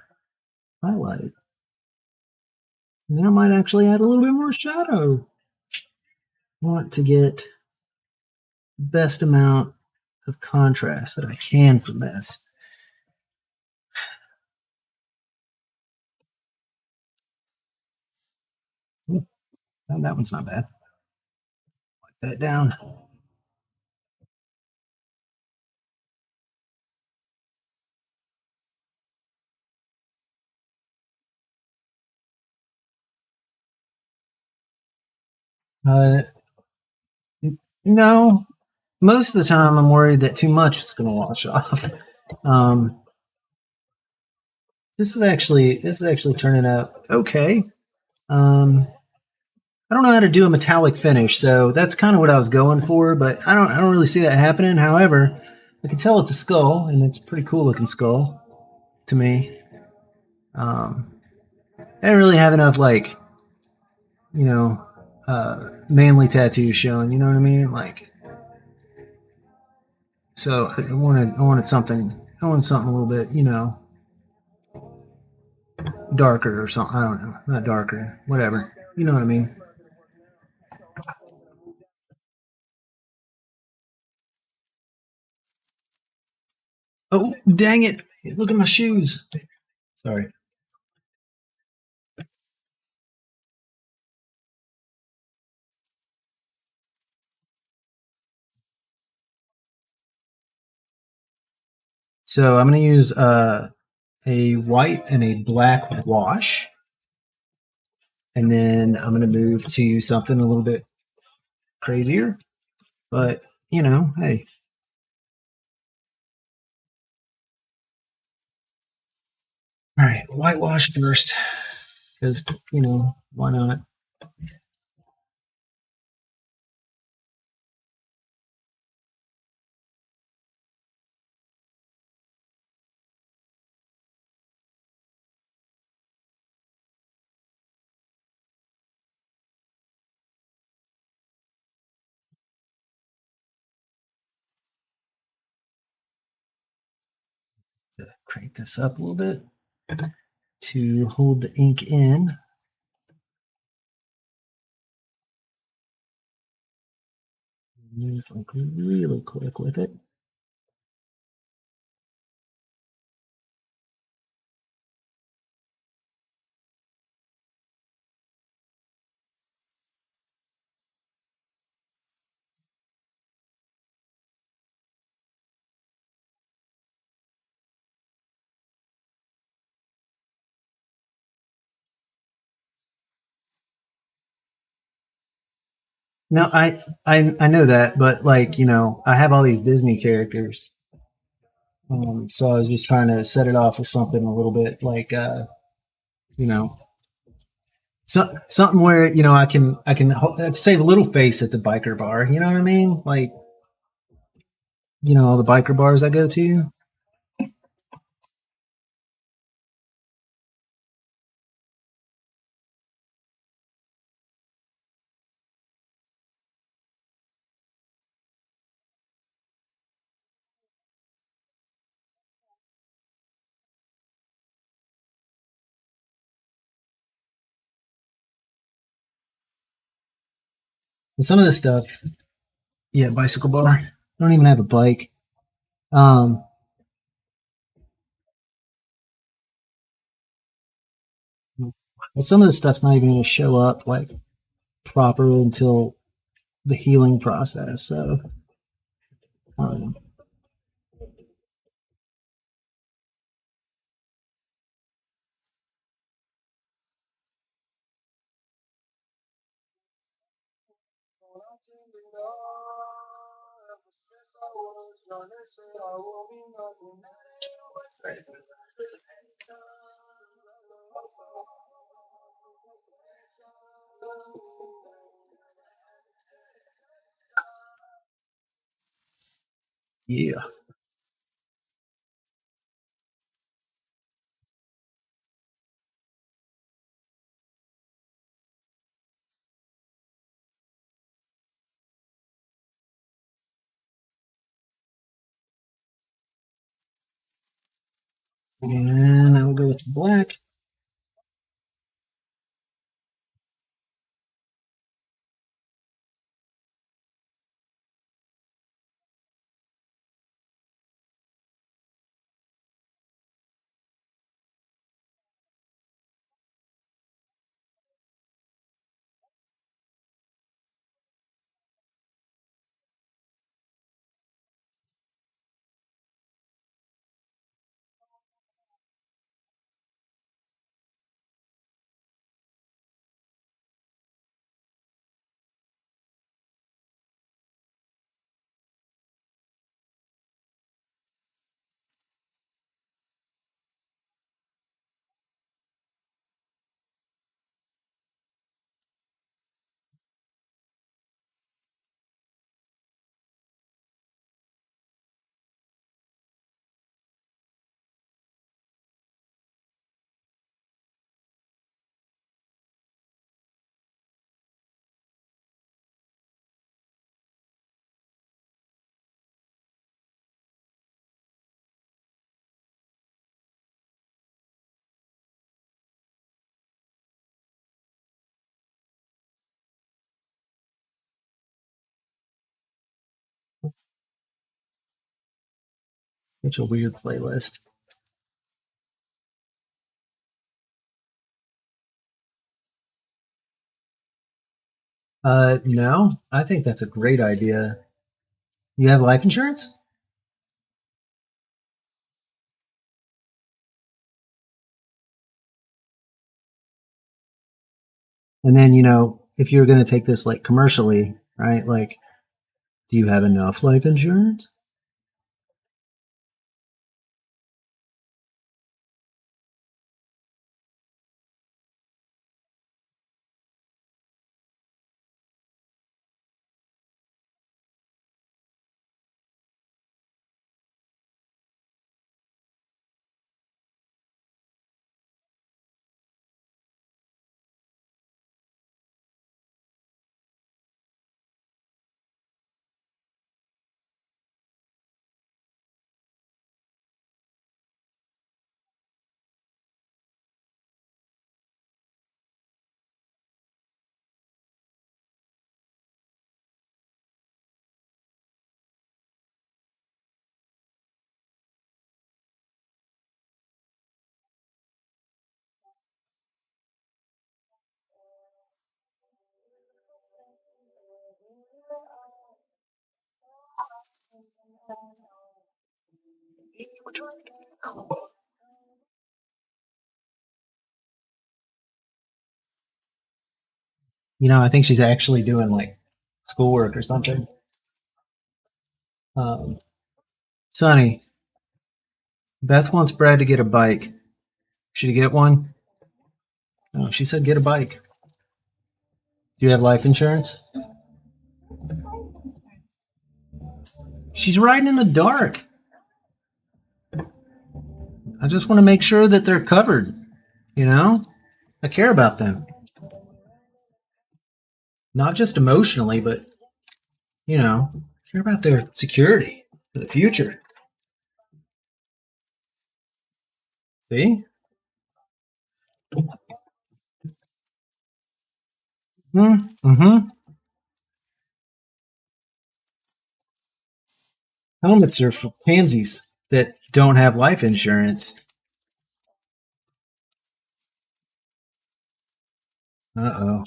highlight. And then I might actually add a little bit more shadow. I want to get the best amount of contrast that I can from this. Ooh, that one's not bad. Wipe that down. Uh, no, most of the time I'm worried that too much is going to wash off. Um, this is actually turning out okay. Um, I don't know how to do a metallic finish, so that's kind of what I was going for, but I don't really see that happening. However, I can tell it's a skull, and it's a pretty cool looking skull to me. I don't really have enough you know manly tattoos showing. You know what I mean? So I wanted something a little bit darker or something. I don't know, not darker, whatever. You know what I mean? Oh, dang it! Look at my shoes. Sorry. So I'm going to use a white and a black wash, and then I'm going to move to something a little bit crazier. But hey. All right, whitewash first, because why not? Crank this up a little bit to hold the ink in. Move like really quick with it. No, I know that, but like I have all these Disney characters, so I was just trying to set it off with something a little bit like you know, something where I can save a little face at the biker bar. You know what I mean? Like all the biker bars I go to. And some of this stuff, yeah, bicycle bar. I don't even have a bike. Um, but some of the stuff's not even going to show up like proper until the healing process. So, um, yeah. And I will go with black. Such a weird playlist. No, I think that's a great idea. You have life insurance? And then, if you're going to take this like commercially, right? Like, do you have enough life insurance? I think she's actually doing like schoolwork or something. Um, Sonny, Beth wants Brad to get a bike. Should he get one? Oh, she said get a bike. Do you have life insurance? She's riding in the dark. I just want to make sure that they're covered. You know, I care about them, not just emotionally, but care about their security for the future. See? Mm-hmm. Helmets are for pansies that don't have life insurance. Uh oh.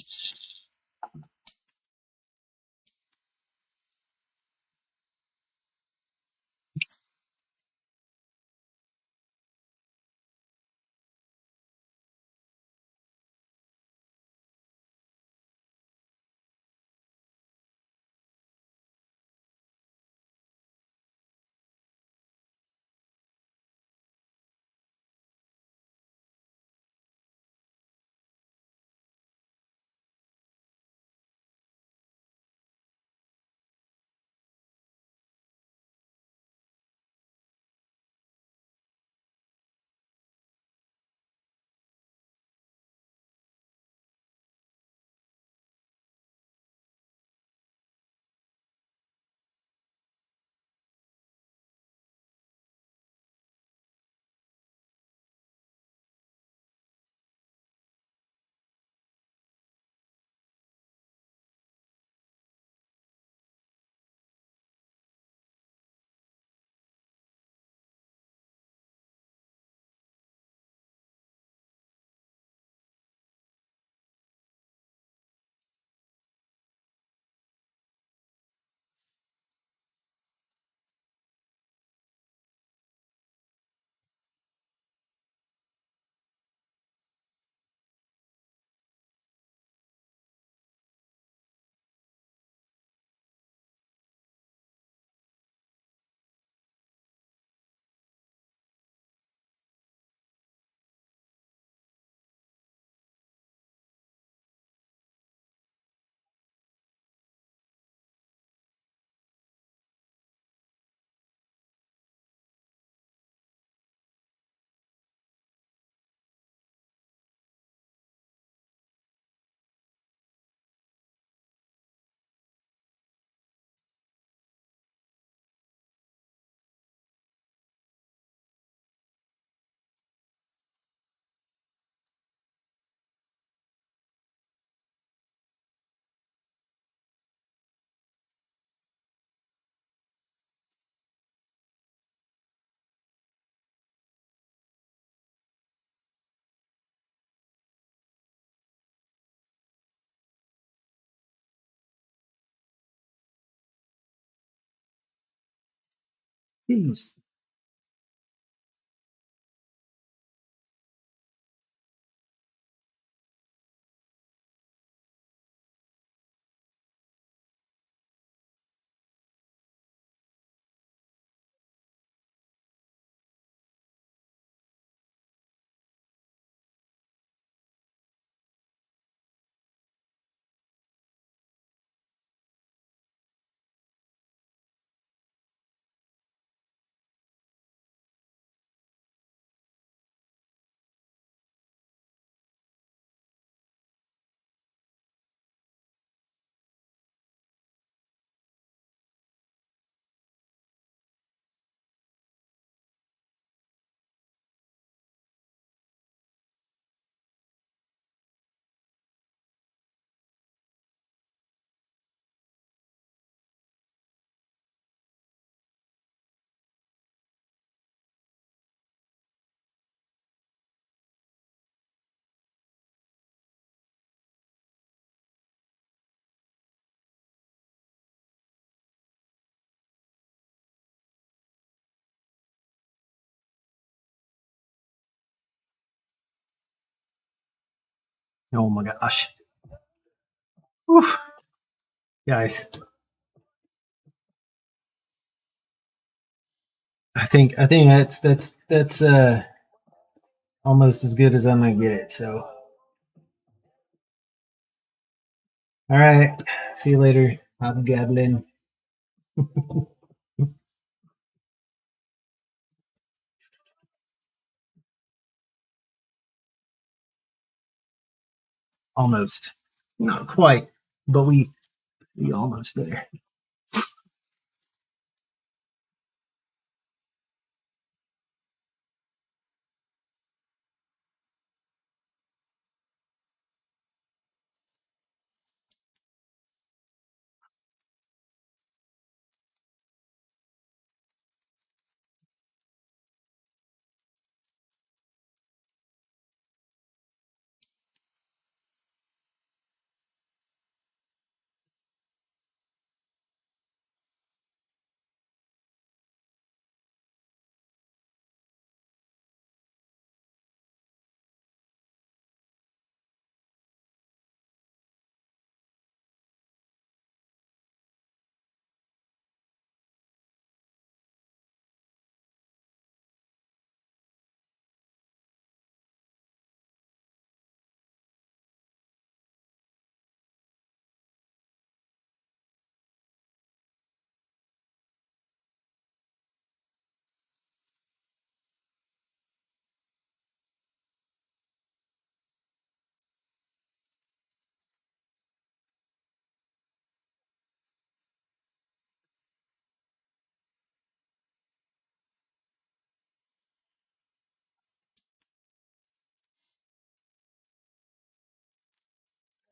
Jeez. Oh my gosh. Oof. Guys, I think that's almost as good as I'm gonna get it. So, all right, see you later. Hobgoblin. Almost, not quite, but we almost there.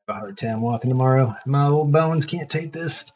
I have a hard time walking tomorrow. My old bones can't take this.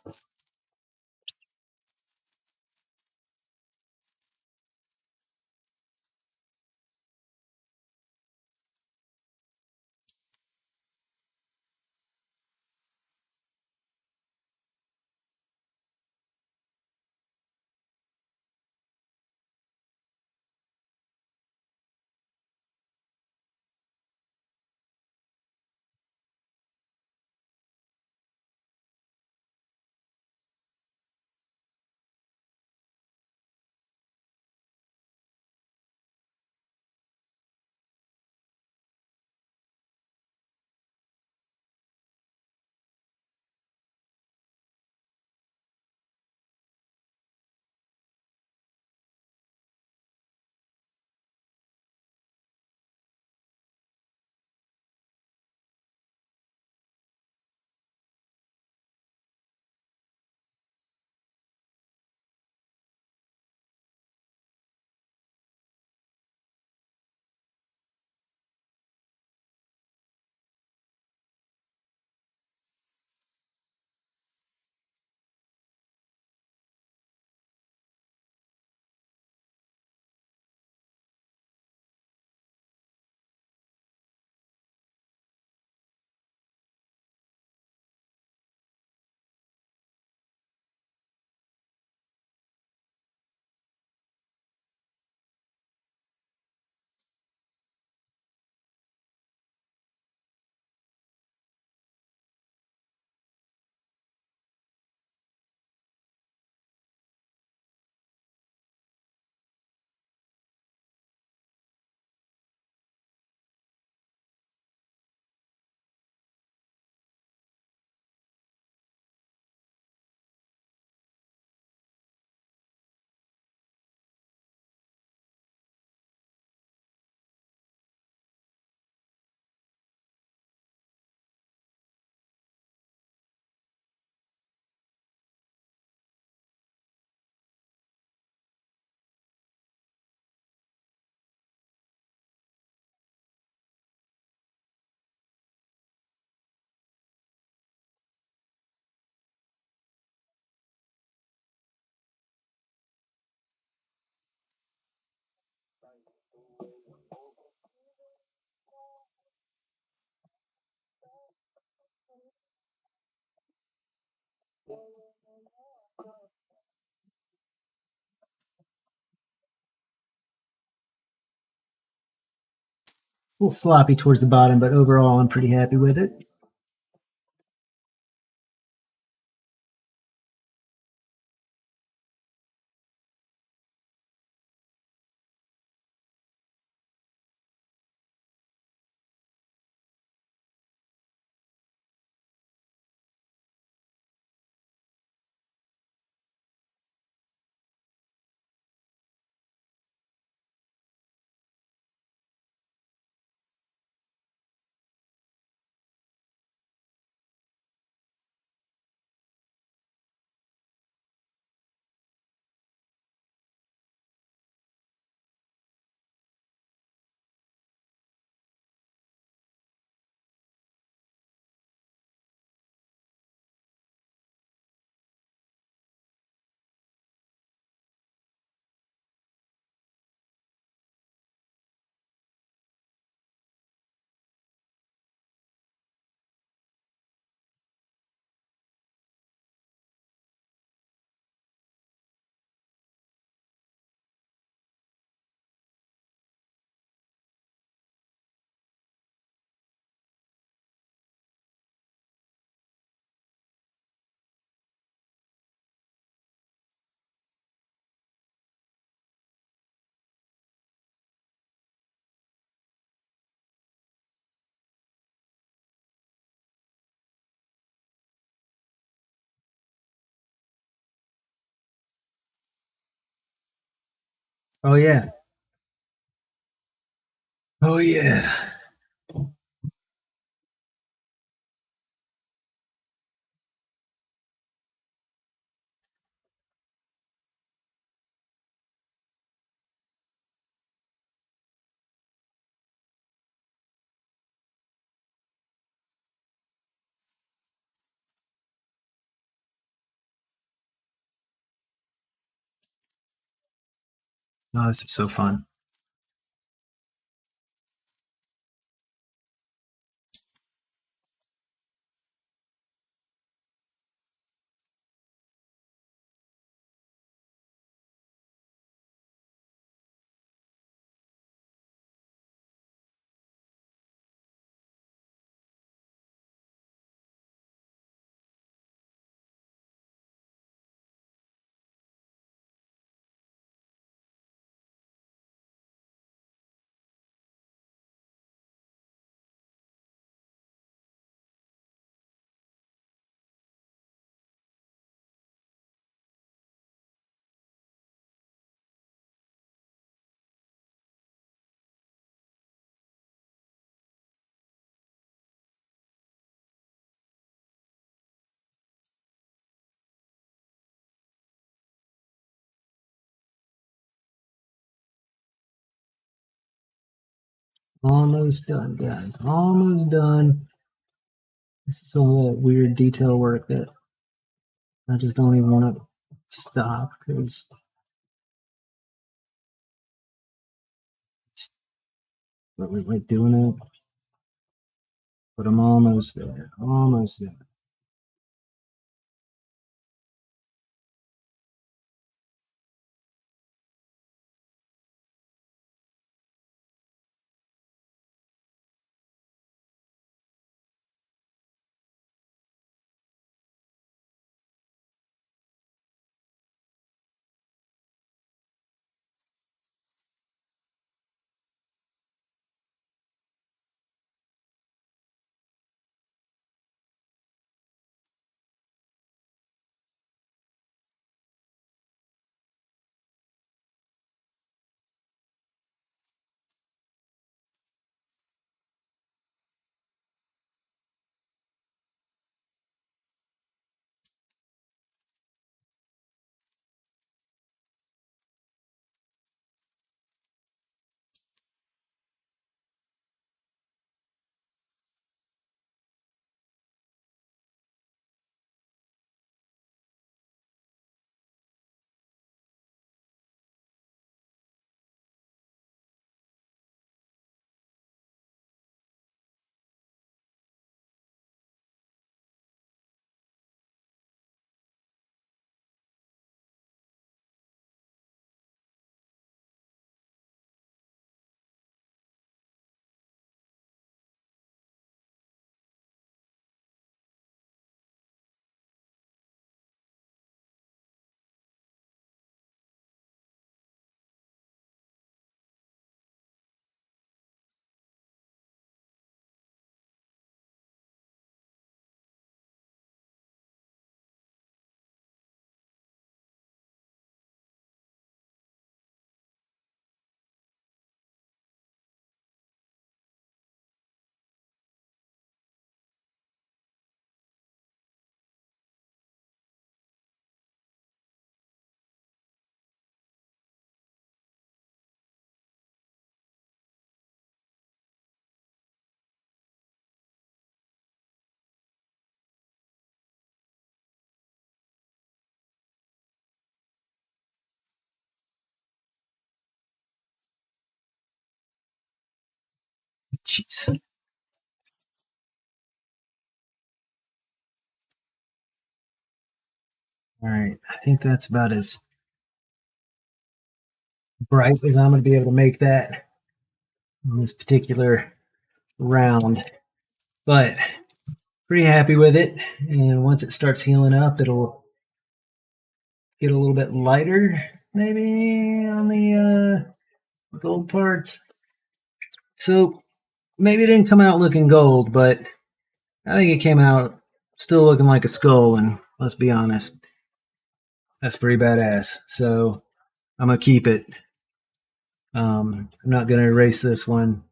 A little sloppy towards the bottom, but overall, I'm pretty happy with it. Oh yeah. Oh yeah. Oh, this is so fun. Almost done, guys. Almost done. This is some of that weird detail work that I just don't even want to stop because it's really like doing it. But I'm almost there. Almost there. Jeez. All right. I think that's about as bright as I'm going to be able to make that on this particular round. But pretty happy with it. And once it starts healing up, it'll get a little bit lighter, maybe on the gold parts. So maybe it didn't come out looking gold, but I think it came out still looking like a skull. And let's be honest, that's pretty badass. So I'm gonna keep it. I'm not going to erase this one.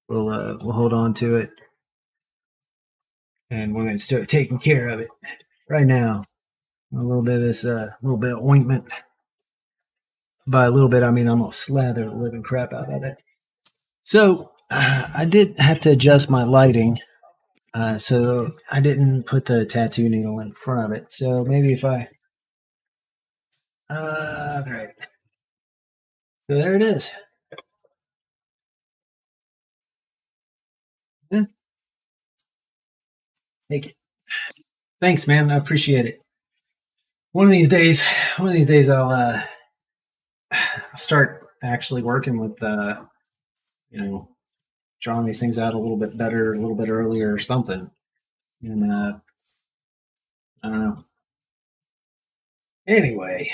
We'll hold on to it, and we're going to start taking care of it right now. A little bit of this, little bit of ointment. By a little bit, I mean I'm gonna slather the living crap out of it. So I did have to adjust my lighting, so I didn't put the tattoo needle in front of it. So maybe if I, right. So there it is. Yeah, take it. Thanks, man. I appreciate it. One of these days, one of these days, I'll start actually working with, you know, drawing these things out a little bit better, a little bit earlier, or something. And I don't know. Anyway,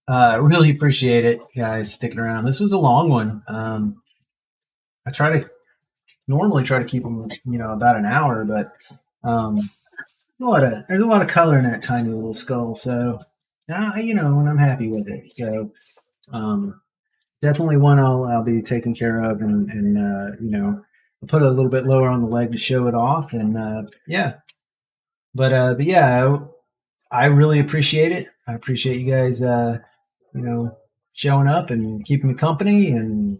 really appreciate it, guys, sticking around. This was a long one. I try to normally try to keep them, about an hour, but um, there's a lot of color in that tiny little skull. So, and I'm happy with it. So, um, definitely one I'll be taking care of, and I'll put it a little bit lower on the leg to show it off, and yeah. But yeah, I really appreciate it. I appreciate you guys, you know, showing up and keeping me company and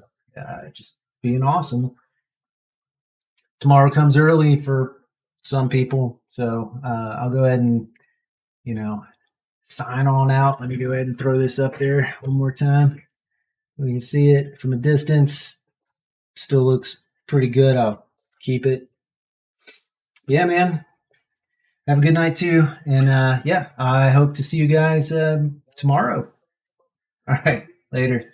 just being awesome. Tomorrow comes early for some people, so I'll go ahead and you know sign on out. Let me go ahead and throw this up there one more time. We can see it from a distance. Still looks pretty good. I'll keep it. Yeah, man. Have a good night too, and yeah, I hope to see you guys tomorrow. All right, later.